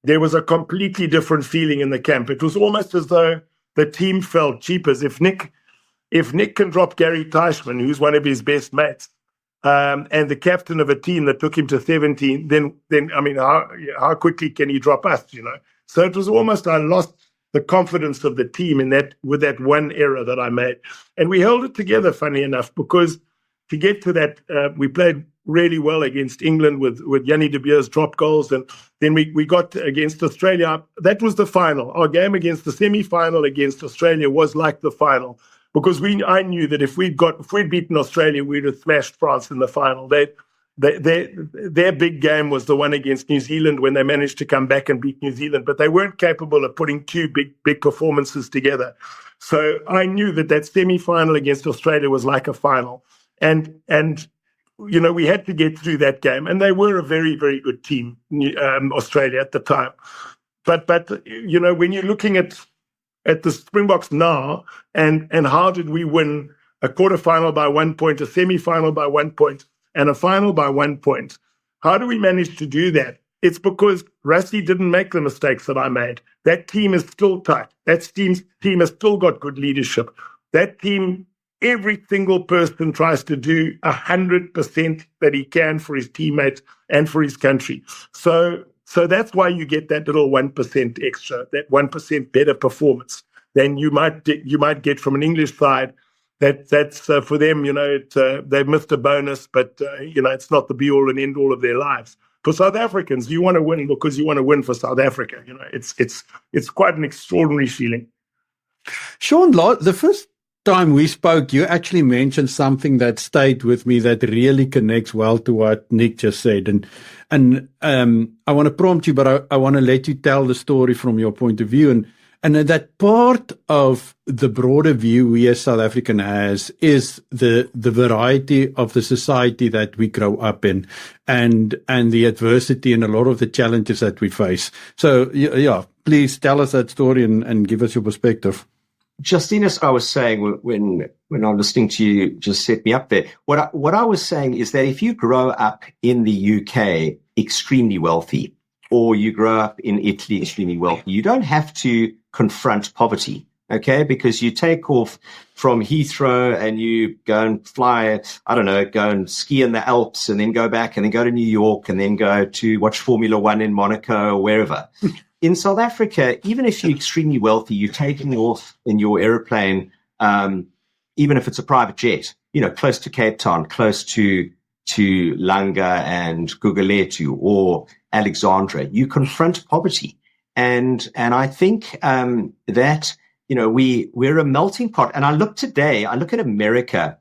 there was a completely different feeling in the camp. It was almost as though the team felt jeepers. If Nick can drop Gary Teichmann, who's one of his best mates, and the captain of a team that took him to 17, then I mean, how quickly can he drop us? So it was almost I lost the confidence of the team with that one error that I made. And we held it together, funny enough, because to get to that, we played really well against England with Yanni de Beer's drop goals. And then we got against Australia. That was the final. Our game against the semi-final against Australia was like the final, because I knew that if we'd beaten Australia, we'd have smashed France in the final. Their big game was the one against New Zealand when they managed to come back and beat New Zealand, but they weren't capable of putting two big performances together. So I knew that semi-final against Australia was like a final, and we had to get through that game, and they were a very, very good team, Australia at the time. But when you're looking at the Springboks now, and how did we win a quarterfinal by 1 point, a semi-final by 1 point, and a final by 1 point? How do we manage to do that? It's because Rassie didn't make the mistakes that I made. That team is still tight. That team has still got good leadership. That team, every single person tries to do 100% that he can for his teammates and for his country. So that's why you get that little 1% extra, that 1% better performance than you might get from an English side. That's for them, they've missed a bonus, but it's not the be all and end all of their lives. For South Africans, you want to win because you want to win for South Africa. It's quite an extraordinary feeling. Sean, the first time we spoke, you actually mentioned something that stayed with me that really connects well to what Nick just said, and I want to prompt you, but I want to let you tell the story from your point of view. And that part of the broader view we as South African has is the variety of the society that we grow up in, and the adversity and a lot of the challenges that we face. So, please tell us that story and give us your perspective. Justinus, I was saying when I'm listening to you, just set me up there. What I was saying is that if you grow up in the UK extremely wealthy, or you grow up in Italy extremely wealthy, you don't have to confront poverty. Okay, because you take off from Heathrow and you go and fly, go and ski in the Alps and then go back and then go to New York and then go to watch Formula One in Monaco or wherever. In South Africa, even if you're extremely wealthy, you're taking off in your aeroplane, even if it's a private jet, close to Cape Town, close to Langa and Gugulethu or Alexandra, you confront poverty. And I think that we're a melting pot. And I look at America,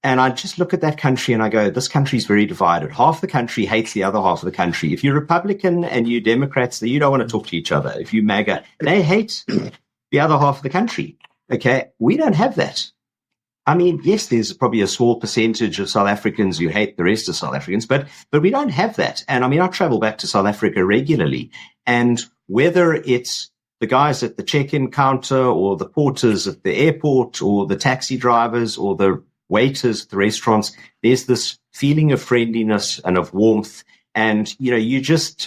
and I just look at that country and I go, this country is very divided. Half the country hates the other half of the country. If you're Republican and you Democrats, you don't want to talk to each other. If you MAGA, they hate the other half of the country. Okay, we don't have that. I mean, yes, there's probably a small percentage of South Africans who hate the rest of South Africans, but we don't have that. And I mean, I travel back to South Africa regularly, and whether it's the guys at the check-in counter or the porters at the airport or the taxi drivers or the waiters at the restaurants, there's this feeling of friendliness and of warmth. And,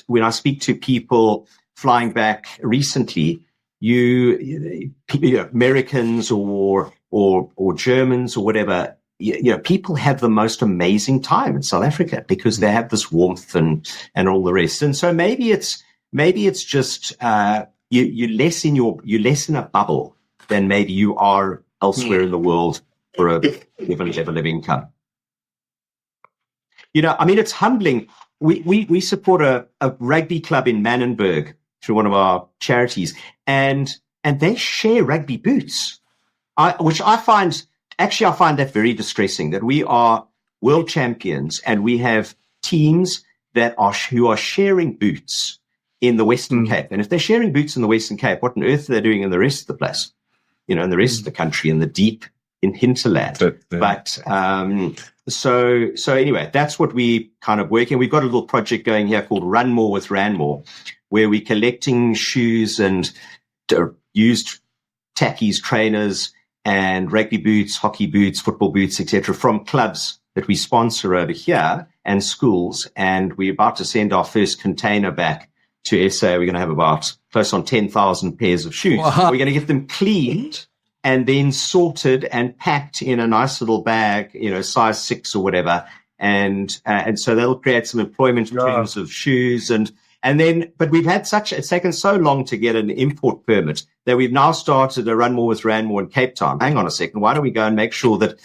when I speak to people flying back recently, Americans or Germans or whatever, people have the most amazing time in South Africa because they have this warmth and all the rest. And so maybe it's just you're less in a bubble than maybe you are elsewhere in the world for a given level of income. It's humbling. We support a rugby club in Manenberg through one of our charities, and they share rugby boots. Which I find that very distressing, that we are world champions and we have teams who are sharing boots in the Western Cape. And if they're sharing boots in the Western Cape, what on earth are they doing in the rest of the place? In the rest of the country, in the deep in hinterland. But so anyway, that's what we kind of working. We've got a little project going here called Ranmore with Ranmore, where we're collecting shoes and used tackies, trainers, and rugby boots, hockey boots, football boots, etc., from clubs that we sponsor over here and schools. And we're about to send our first container back to SA. We're going to have about close on 10,000 pairs of shoes. Wow. We're going to get them cleaned and then sorted and packed in a nice little bag, size 6 or whatever. And so that'll create some employment in terms of shoes but we've had it's taken so long to get an import permit that we've now started a Ranmore with Ranmore in Cape Town. Hang on a second. Why don't we go and make sure that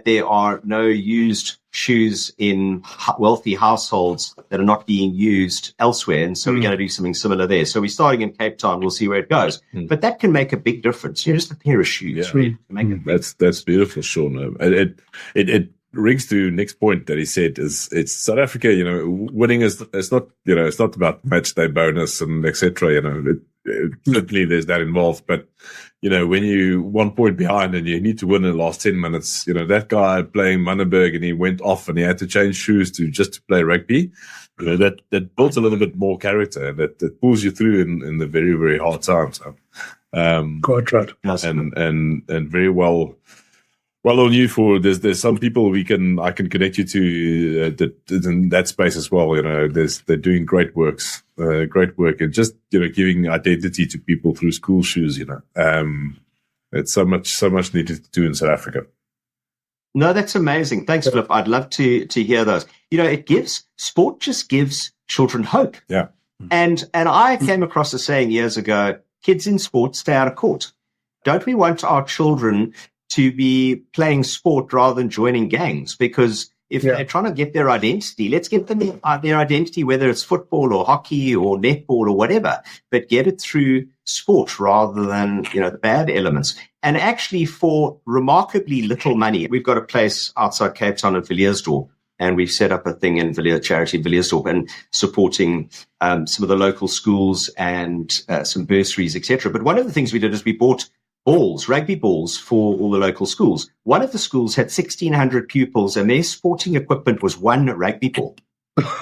there are no used shoes in wealthy households that are not being used elsewhere? And so we're going to do something similar there. So we're starting in Cape Town. We'll see where it goes. But that can make a big difference. Just a pair of shoes. Yeah. That's beautiful, Sean. It rings to Nick's point that he said is it's South Africa, winning it's not about match day bonus and etc. Certainly there's that involved, but when you 1 point behind and you need to win in the last 10 minutes, that guy playing Manenberg and he went off and he had to change shoes to play rugby, that builds a little bit more character and that pulls you through in the very, very hard times. Quite right. And very well on you for there's some people I can connect you to in that space as well. They're doing great work and just giving identity to people through school shoes. It's so much needed to do in South Africa. No, that's amazing. Thanks, Flip. I'd love to hear those. Sport just gives children hope. Yeah. And I came across a saying years ago: kids in sport stay out of court. Don't we want our children to be playing sport rather than joining gangs? Because if they're trying to get their identity, let's get them their identity, whether it's football or hockey or netball or whatever, but get it through sport rather than, the bad elements. And actually for remarkably little money, we've got a place outside Cape Town at Villiersdorp, and we've set up a thing in charity in Villiersdorp and supporting some of the local schools and some bursaries, etc. But one of the things we did is we bought rugby balls for all the local schools. One of the schools had 1,600 pupils and their sporting equipment was one rugby ball.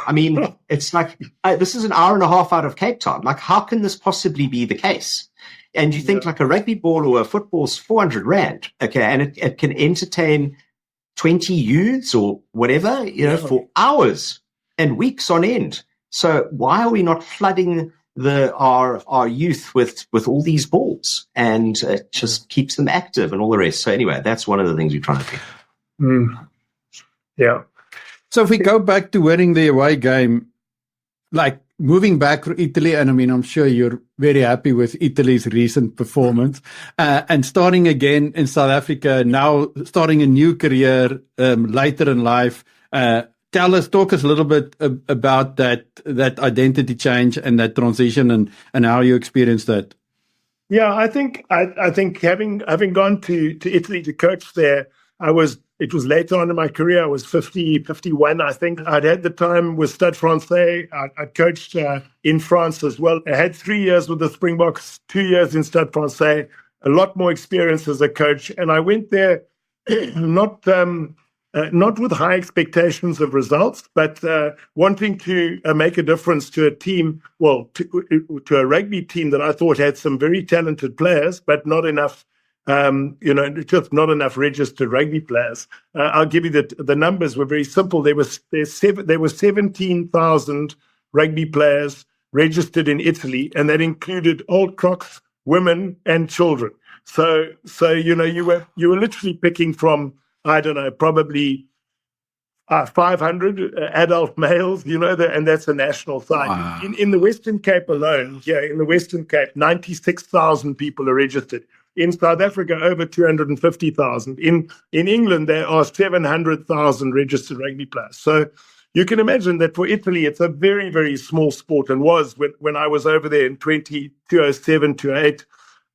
I mean, it's like, this is an hour and a half out of Cape Town. Like, how can this possibly be the case? And you think like a rugby ball or a football's 400 Rand, okay, and it can entertain 20 youths or whatever, for hours and weeks on end. So why are we not flooding our youth with all these balls, and it just keeps them active and all the rest. So anyway, that's one of the things we're trying to do. Yeah. So if we go back to winning the away game, like moving back for Italy, and I mean, I'm sure you're very happy with Italy's recent performance, and starting again in South Africa, now starting a new career later in life. Talk us a little bit about that identity change and that transition, and how you experienced that. Yeah, I think having gone to Italy to coach there, it was later on in my career. I was 51, I think. I'd had the time with Stade Francais. I coached in France as well. I had 3 years with the Springboks, 2 years in Stade Francais, a lot more experience as a coach. And I went there not with high expectations of results, but wanting to make a difference to a team, to a rugby team that I thought had some very talented players, but not enough, just not enough registered rugby players. I'll give you the numbers were very simple. There were 17,000 rugby players registered in Italy, and that included old crocs, women, and children. So you were literally picking from, I don't know, probably 500 adult males, and that's a national side. Wow. In the Western Cape alone, in the Western Cape, 96,000 people are registered. In South Africa, over 250,000. In England, there are 700,000 registered rugby players. So you can imagine that for Italy, it's a very, very small sport, and was when I was over there in 2007 to 8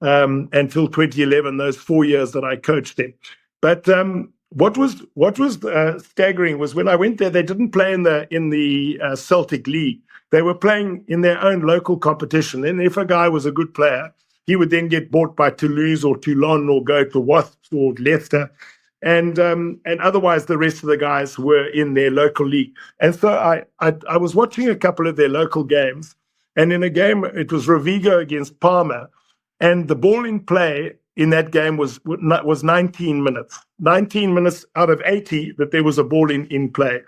until 2011, those 4 years that I coached them. But what was staggering was when I went there, they didn't play in the Celtic League. They were playing in their own local competition. And if a guy was a good player, he would then get bought by Toulouse or Toulon or go to Wasps or Leicester. And otherwise, the rest of the guys were in their local league. And so I was watching a couple of their local games. And in a game, it was Rovigo against Parma. And the ball in play in that game was 19 minutes. 19 minutes out of 80 that there was a ball in play.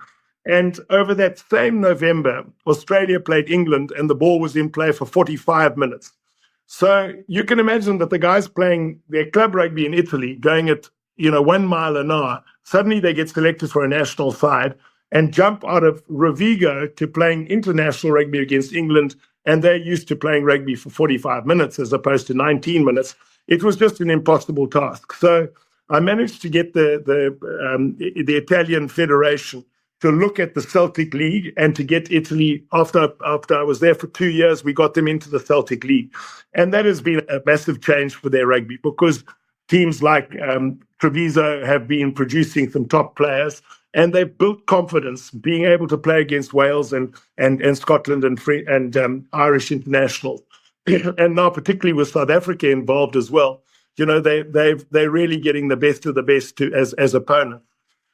And over that same November, Australia played England, and the ball was in play for 45 minutes. So you can imagine that the guys playing their club rugby in Italy, going at 1 mile an hour, suddenly they get selected for a national side and jump out of Rovigo to playing international rugby against England, and they're used to playing rugby for 45 minutes as opposed to 19 minutes. It was just an impossible task. So I managed to get the Italian Federation to look at the Celtic League and to get Italy, after I was there for 2 years, we got them into the Celtic League. And that has been a massive change for their rugby, because teams like Treviso have been producing some top players, and they've built confidence being able to play against Wales and Scotland and Irish internationals. And now, particularly with South Africa involved as well, they're really getting the best of the best as opponents.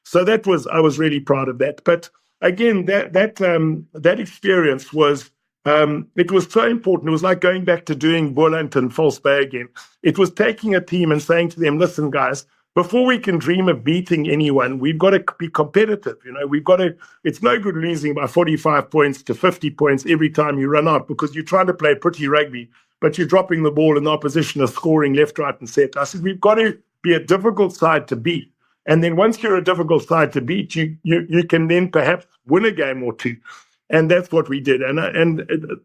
So I was really proud of that. But again, that experience was it was so important. It was like going back to doing Boland and False Bay again. It was taking a team and saying to them, "Listen, guys, before we can dream of beating anyone, we've got to be competitive. We've got to. It's no good losing by 45 points to 50 points every time you run out, because you're trying to play pretty rugby, but you're dropping the ball and the opposition is scoring left, right, and centre." I said, we've got to be a difficult side to beat. And then once you're a difficult side to beat, you can then perhaps win a game or two. And that's what we did. And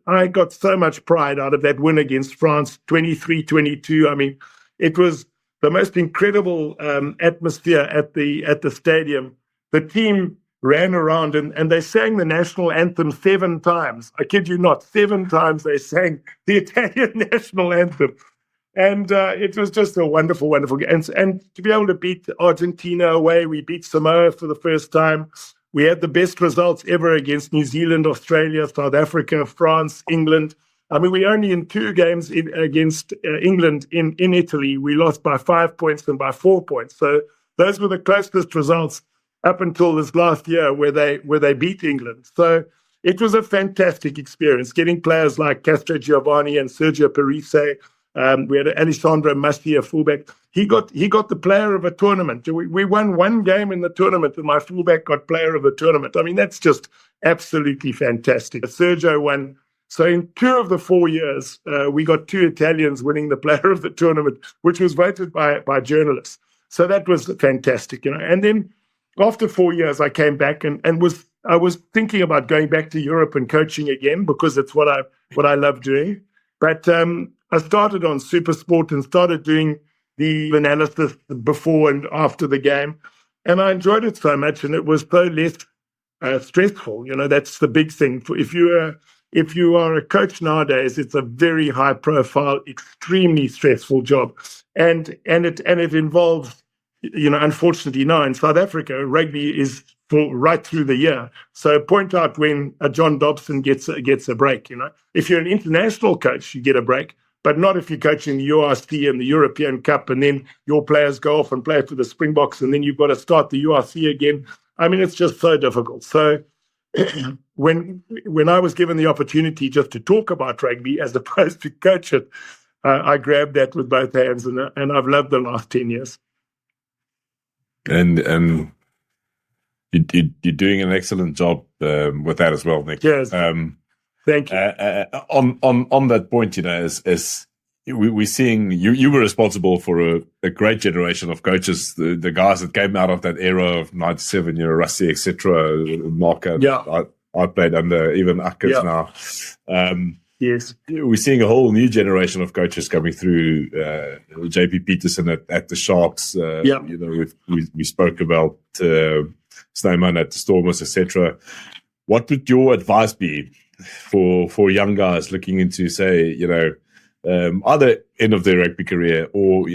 I got so much pride out of that win against France, 23-22. I mean, it was the most incredible atmosphere at the stadium. The team ran around and they sang the national anthem 7 times. I kid you not, 7 times they sang the Italian national anthem. And it was just a wonderful, wonderful game. And to be able to beat Argentina away, we beat Samoa for the first time. We had the best results ever against New Zealand, Australia, South Africa, France, England. I mean, we only in 2 games against England in Italy, we lost by 5 points and by 4 points. So those were the closest results up until this last year where they beat England. So it was a fantastic experience, getting players like Castro Giovanni and Sergio Parise. We had Alessandro Masti, a fullback. He got the player of a tournament. We won 1 game in the tournament, and my fullback got player of the tournament. I mean, that's just absolutely fantastic. Sergio won So in 2 of the 4 years, we got 2 Italians winning the player of the tournament, which was voted by journalists. So that was fantastic, And then after 4 years, I came back and I was thinking about going back to Europe and coaching again, because it's what I love doing. But I started on SuperSport and started doing the analysis before and after the game, and I enjoyed it so much, and it was so less stressful. That's the big thing. If you are a coach nowadays, it's a very high profile, extremely stressful job, and it involves, unfortunately now in South Africa, rugby is right through the year. So point out when a John Dobson gets a break. If you're an international coach, you get a break, but not if you're coaching the URC and the European Cup, and then your players go off and play for the Springboks, and then you've got to start the URC again. I mean, it's just so difficult. So when I was given the opportunity just to talk about rugby as opposed to coach it, I grabbed that with both hands, and I've loved the last 10 years. And you're doing an excellent job with that as well, Nick. Yes. Thank you. On that point, as we're seeing, you were responsible for a great generation of coaches, the guys that came out of that era of 97, Rassie, etc. Marco, I played under, even Akkers now. Yes. We're seeing a whole new generation of coaches coming through. JP Peterson at the Sharks. We spoke about Snowman at the Stormers, etc. What would your advice be for young guys looking into, say, either end of their rugby career, or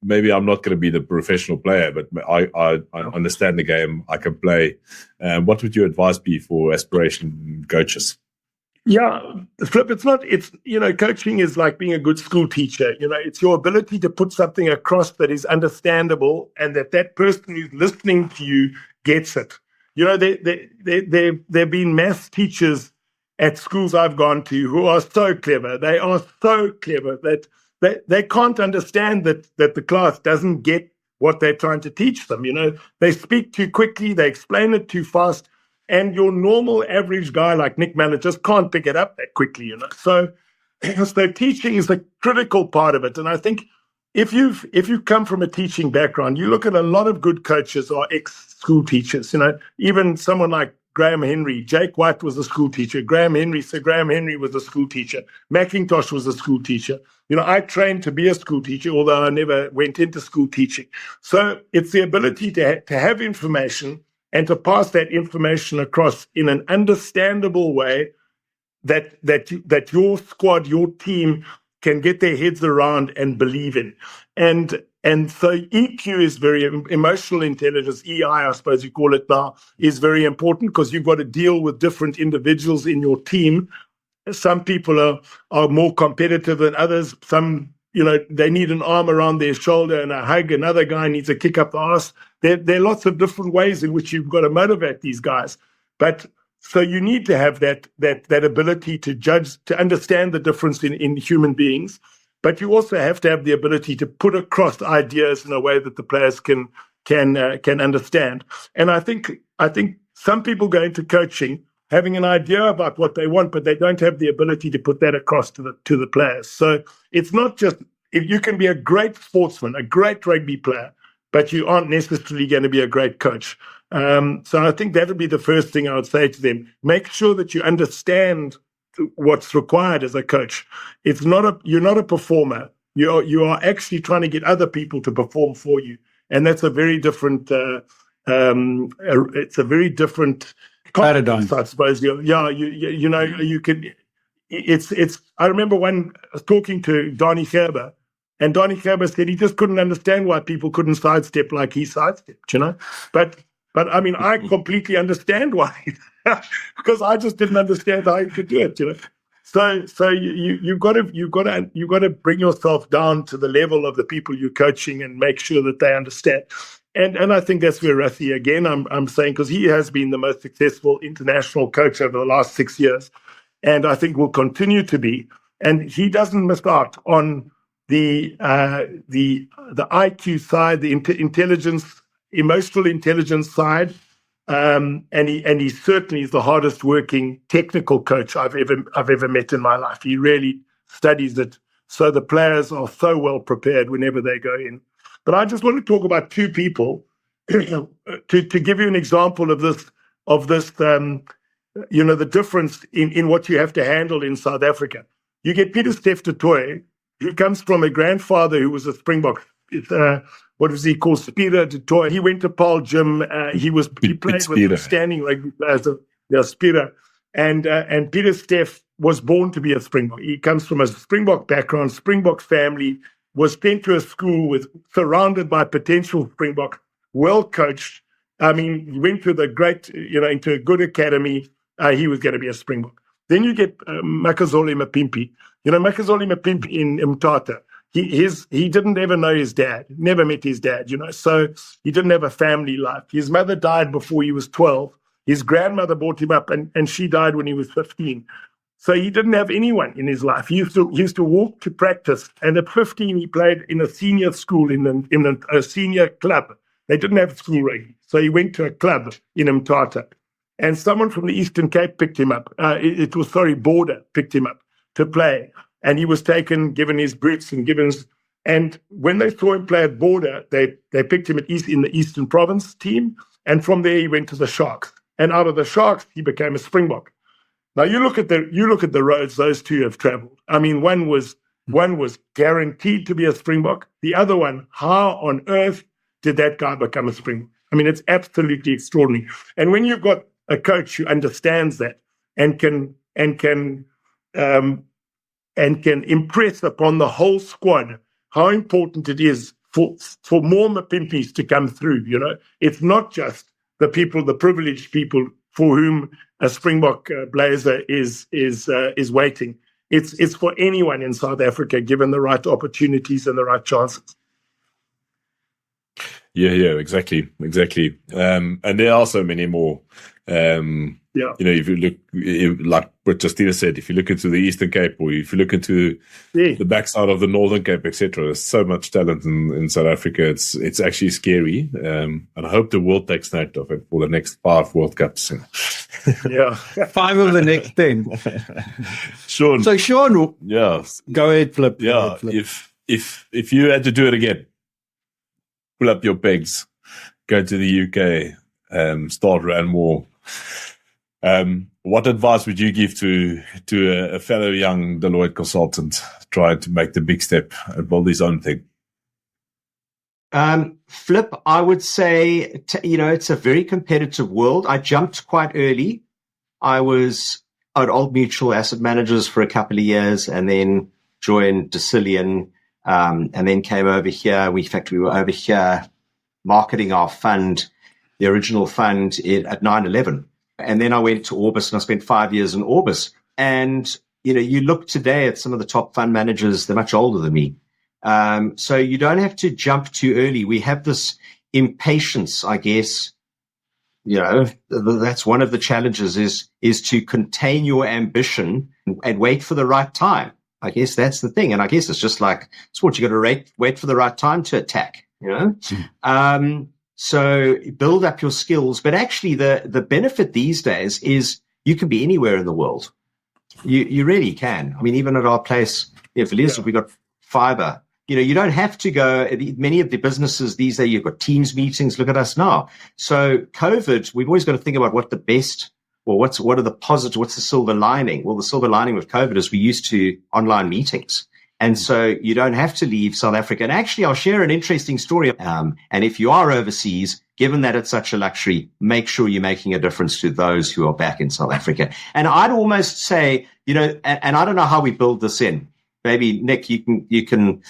maybe I'm not going to be the professional player, but I understand the game, I can play. What would your advice be for aspiration coaches? Yeah, Flip, coaching is like being a good school teacher. It's your ability to put something across that is understandable, and that person who's listening to you gets it. There have been maths teachers at schools I've gone to who are so clever. They are so clever that they can't understand that the class doesn't get what they're trying to teach them. They speak too quickly, they explain it too fast, and your normal average guy like Nick Mallett just can't pick it up that quickly. So teaching is a critical part of it. And I think if you've come from a teaching background, you look at a lot of good coaches are ex-school teachers. Even someone like Graham Henry, Jake White was a school teacher. Sir Graham Henry was a school teacher. McIntosh was a school teacher. I trained to be a school teacher, although I never went into school teaching. So it's the ability to have information and to pass that information across in an understandable way that your squad, your team can get their heads around and believe in. And so EQ is very emotional intelligence, EI, I suppose you call it now, is very important, because you've got to deal with different individuals in your team. Some people are more competitive than others. Some, they need an arm around their shoulder and a hug. Another guy needs a kick up the arse. There are lots of different ways in which you've got to motivate these guys. But so you need to have that ability to judge, to understand the difference in human beings. But you also have to have the ability to put across ideas in a way that the players can understand. And I think some people go into coaching having an idea about what they want, but they don't have the ability to put that across to the players. So it's not just, if you can be a great sportsman, a great rugby player, but you aren't necessarily going to be a great coach. So I think that would be the first thing I would say to them. Make sure that you understand what's required as a coach. You're not a performer. You are actually trying to get other people to perform for you, and that's a very different. It's a very different paradigm, I suppose. You can. It's. I remember talking to Donnie Gerber, and Donnie Gerber said he just couldn't understand why people couldn't sidestep like he sidestepped. But I mean, I completely understand why, because I just didn't understand how you could do it. So you've got to bring yourself down to the level of the people you're coaching and make sure that they understand. And I think that's where Rassie, again, I'm saying, because he has been the most successful international coach over the last 6 years, and I think will continue to be. And he doesn't miss out on the IQ side, the intelligence, emotional intelligence side, And he certainly is the hardest working technical coach I've ever met in my life. He really studies it, so the players are so well prepared whenever they go in. But I just want to talk about two people to give you an example of this. The difference in what you have to handle in South Africa. You get Peter Steph du Toit, who comes from a grandfather who was a Springbok. What was he called? Spira du Toit. He went to Paul Gym. He played with standing rugby players. Spira. And Peter Steph was born to be a Springbok. He comes from a Springbok background, Springbok family, was sent to a school surrounded by potential Springbok, well coached. I mean, he went to into a good academy. He was going to be a Springbok. Then you get Makazole Mapimpi. Makazole Mapimpi in Mthatha. He didn't ever know his dad, never met his dad, so he didn't have a family life. His mother died before he was 12. His grandmother brought him up, and she died when he was 15. So he didn't have anyone in his life. He used to walk to practice, and at 15 he played in a senior school in a senior club. They didn't have school rugby, so he went to a club in Mthatha. And someone from the Eastern Cape picked him up. Border picked him up to play. And he was given his boots and when they saw him play at Border, they picked him in the Eastern Province team. And from there, he went to the Sharks. And out of the Sharks, he became a Springbok. Now, you look at the roads those two have traveled. I mean, one was guaranteed to be a Springbok. The other one, how on earth did that guy become a Springbok? I mean, it's absolutely extraordinary. And when you've got a coach who understands that and can impress upon the whole squad how important it is for more Mapimpis to come through. It's not just the privileged people for whom a Springbok blazer is waiting. It's for anyone in South Africa, given the right opportunities and the right chances. Yeah, exactly. And there are so many more. If you look, like what Justina said, if you look into the Eastern Cape, or if you look into the backside of the Northern Cape, etc., there's so much talent in South Africa. It's actually scary. And I hope the world takes note of it for the next 5 World Cups. Yeah, 5 of the next 10. Sean. So Sean, go ahead, Flip. Yeah, if you had to do it again, pull up your pegs, go to the UK, start Ranmore. What advice would you give to a fellow young Deloitte consultant trying to make the big step and build his own thing? Flip, I would say, it's a very competitive world. I jumped quite early. I was at Old Mutual Asset Managers for a couple of years and then joined Decillion, and then came over here. We were over here marketing our fund, the original fund at 9/11. And then I went to Orbis and I spent 5 years in Orbis. And, you look today at some of the top fund managers, they're much older than me. So you don't have to jump too early. We have this impatience, I guess. That's one of the challenges is to contain your ambition and wait for the right time. I guess that's the thing. And I guess it's just like sport. You got to wait for the right time to attack, So build up your skills. But actually the benefit these days is you can be anywhere in the world. You really can. I mean, even at our place, we got fiber. You don't have to go. Many of the businesses these days, you've got Teams meetings. Look at us now. So COVID, we've always got to think about what are the positives, what's the silver lining? Well, the silver lining with COVID is we're used to online meetings. And so you don't have to leave South Africa. And actually, I'll share an interesting story. And if you are overseas, given that it's such a luxury, make sure you're making a difference to those who are back in South Africa. And I'd almost say, and I don't know how we build this in. Maybe, Nick, you can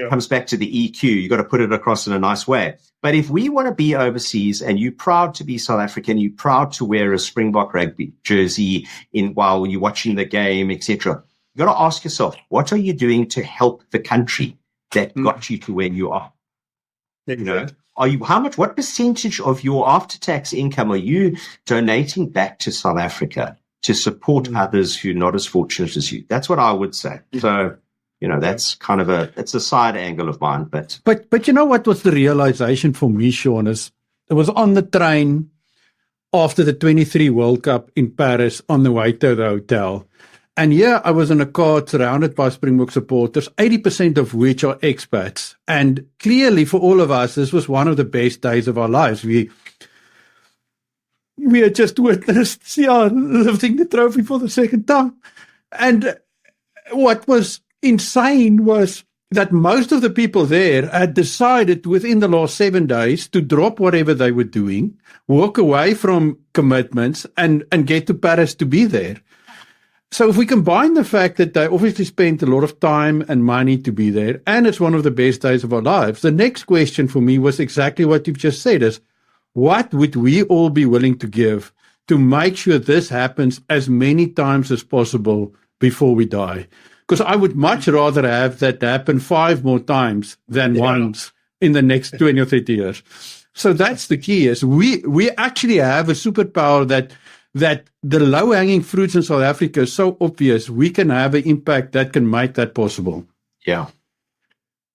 comes back to the EQ. You got to put it across in a nice way. But if we want to be overseas and you're proud to be South African, you're proud to wear a Springbok rugby jersey while you're watching the game, etc., you got to ask yourself, what are you doing to help the country that got you to where you are? What percentage of your after-tax income are you donating back to South Africa to support others who are not as fortunate as you? That's what I would say. So, that's kind of it's a side angle of mine. But what was the realization for me, Sean, is it was on the train. after the 23 World Cup in Paris on the way to the hotel. And here I was in a car surrounded by Springbok supporters, 80% of which are expats. And clearly for all of us, this was one of the best days of our lives. We had just witnessed lifting the trophy for the second time. And what was insane was that most of the people there had decided within the last 7 days to drop whatever they were doing, walk away from commitments, and get to Paris to be there. So if we combine the fact that they obviously spent a lot of time and money to be there, and it's one of the best days of our lives, the next question for me was exactly what you've just said, is what would we all be willing to give to make sure this happens as many times as possible before we die? Because I would much rather have that happen 5 more times than once in the next 20 or 30 years. So that's the key, is we actually have a superpower that the low-hanging fruits in South Africa is so obvious, we can have an impact that can make that possible. Yeah.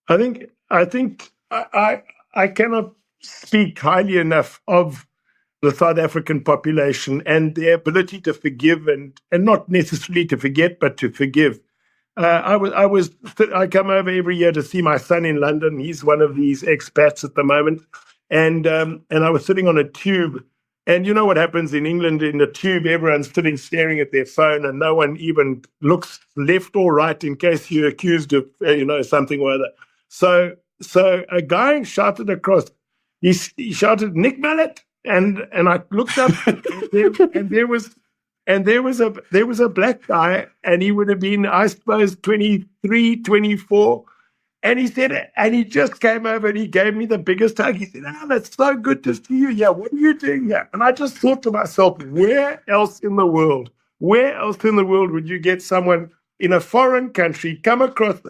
I think I cannot speak highly enough of the South African population and their ability to forgive and not necessarily to forget, but to forgive. I come over every year to see my son in London. He's one of these expats at the moment. And I was sitting on a tube, and you know what happens in England in the tube, everyone's sitting staring at their phone and no one even looks left or right in case you're accused of, something or other. So a guy shouted across, he shouted, "Nick Mallett." And I looked up and there was a black guy, and he would have been, I suppose, 23, 24. And he said, and he just came over and he gave me the biggest hug. He said, "That's so good to see you. Yeah, what are you doing here?" And I just thought to myself, where else in the world would you get someone in a foreign country come across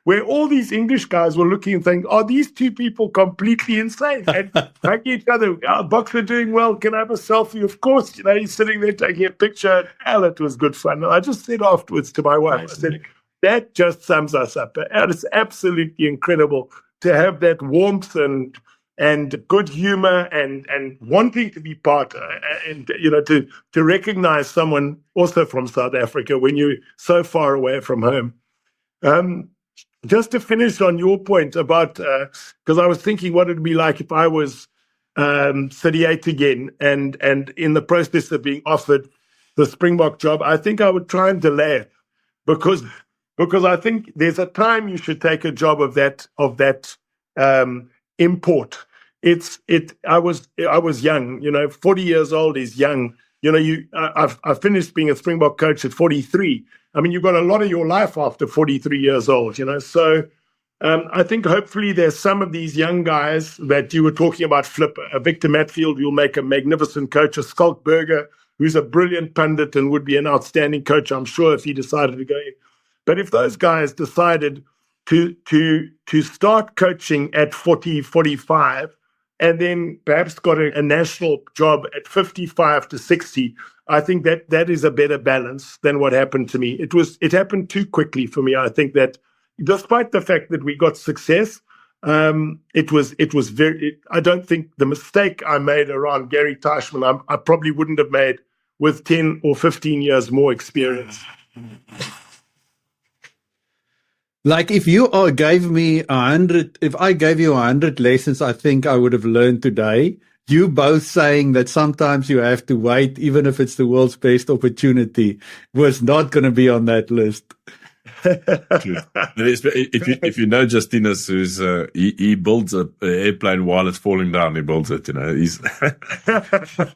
where all these English guys were looking and saying, "Are these two people completely insane?" And hugging each other. "Boxer doing well. Can I have a selfie?" Of course, he's sitting there taking a picture. It was good fun. And I just said afterwards to my wife, I said, that just sums us up. It's absolutely incredible to have that warmth and good humor and wanting to be part and to recognize someone also from South Africa when you're so far away from home. Just to finish on your point about, because I was thinking what it'd be like if I was 38 again and in the process of being offered the Springbok job, I think I would try and delay it because I think there's a time you should take a job of that import. I was young, 40 years old is young. I finished being a Springbok coach at 43. I mean, you've got a lot of your life after 43 years old, So I think hopefully there's some of these young guys that you were talking about, Victor Matfield, you'll make a magnificent coach, a Skalk Burger, who's a brilliant pundit and would be an outstanding coach, I'm sure, if he decided to go in. But if those guys decided to start coaching at 40, 45, and then perhaps got a national job at 55 to 60, I think that is a better balance than what happened to me. It happened too quickly for me. I think that despite the fact that we got success, it was very. I don't think the mistake I made around Gary Teichmann, I probably wouldn't have made with 10 or 15 years more experience. Like if I gave you 100 lessons, I think I would have learned today. You both saying that sometimes you have to wait, even if it's the world's best opportunity, was not going to be on that list. If you know Justinus, who's he builds an airplane while it's falling down. He builds it. He's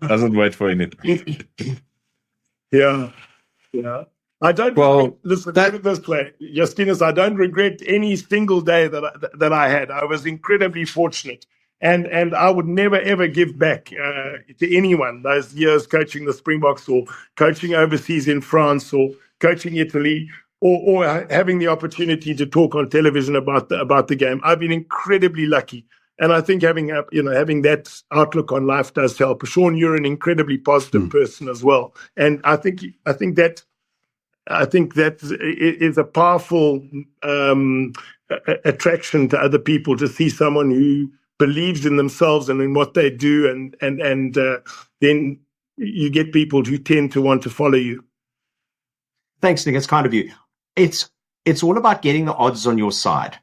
doesn't wait for anything. Yeah. I don't. Listen, put it this way, Justinus. I don't regret any single day that I had. I was incredibly fortunate, and I would never ever give back to anyone those years coaching the Springboks or coaching overseas in France or coaching Italy or having the opportunity to talk on television about the game. I've been incredibly lucky, and I think having that outlook on life does help. Sean, you're an incredibly positive person as well, and I think that is a powerful attraction to other people to see someone who believes in themselves and in what they do, and then you get people who tend to want to follow you. Thanks, Nick. It's kind of you. It's all about getting the odds on your side.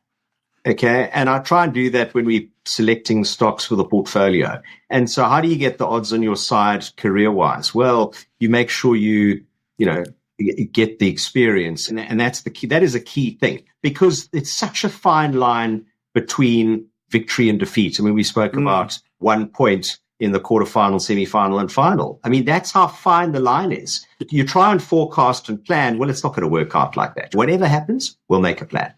Okay. And I try and do that when we're selecting stocks for the portfolio. And so how do you get the odds on your side career-wise? Well, you make sure you get the experience. And that's the key. That is a key thing, because it's such a fine line between victory and defeat. I mean, we spoke about 1 point in the quarterfinal, semi-final, and final. I mean, that's how fine the line is. You try and forecast and plan. Well, it's not going to work out like that. Whatever happens, we'll make a plan.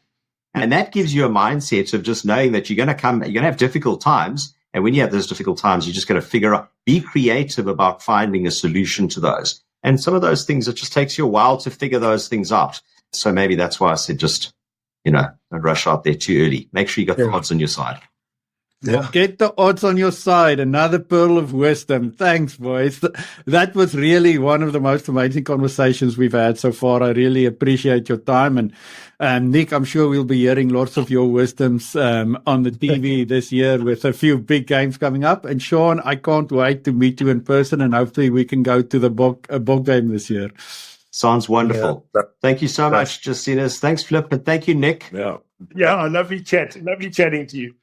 And that gives you a mindset of just knowing that you're going to have difficult times. And when you have those difficult times, you're just going to figure out, be creative about finding a solution to those. And some of those things, it just takes you a while to figure those things out. So maybe that's why I said just, don't rush out there too early. Make sure you got the odds on your side. Yeah. Get the odds on your side. Another pearl of wisdom. Thanks, boys. That was really one of the most amazing conversations we've had so far. I really appreciate your time. And Nick, I'm sure we'll be hearing lots of your wisdoms on the TV this year with a few big games coming up. And Sean, I can't wait to meet you in person, and hopefully we can go to the Bok game this year. Sounds wonderful. Yeah. Thank you so much, Justinas. Thanks, Flip. And thank you, Nick. Yeah, lovely chat. Lovely chatting to you.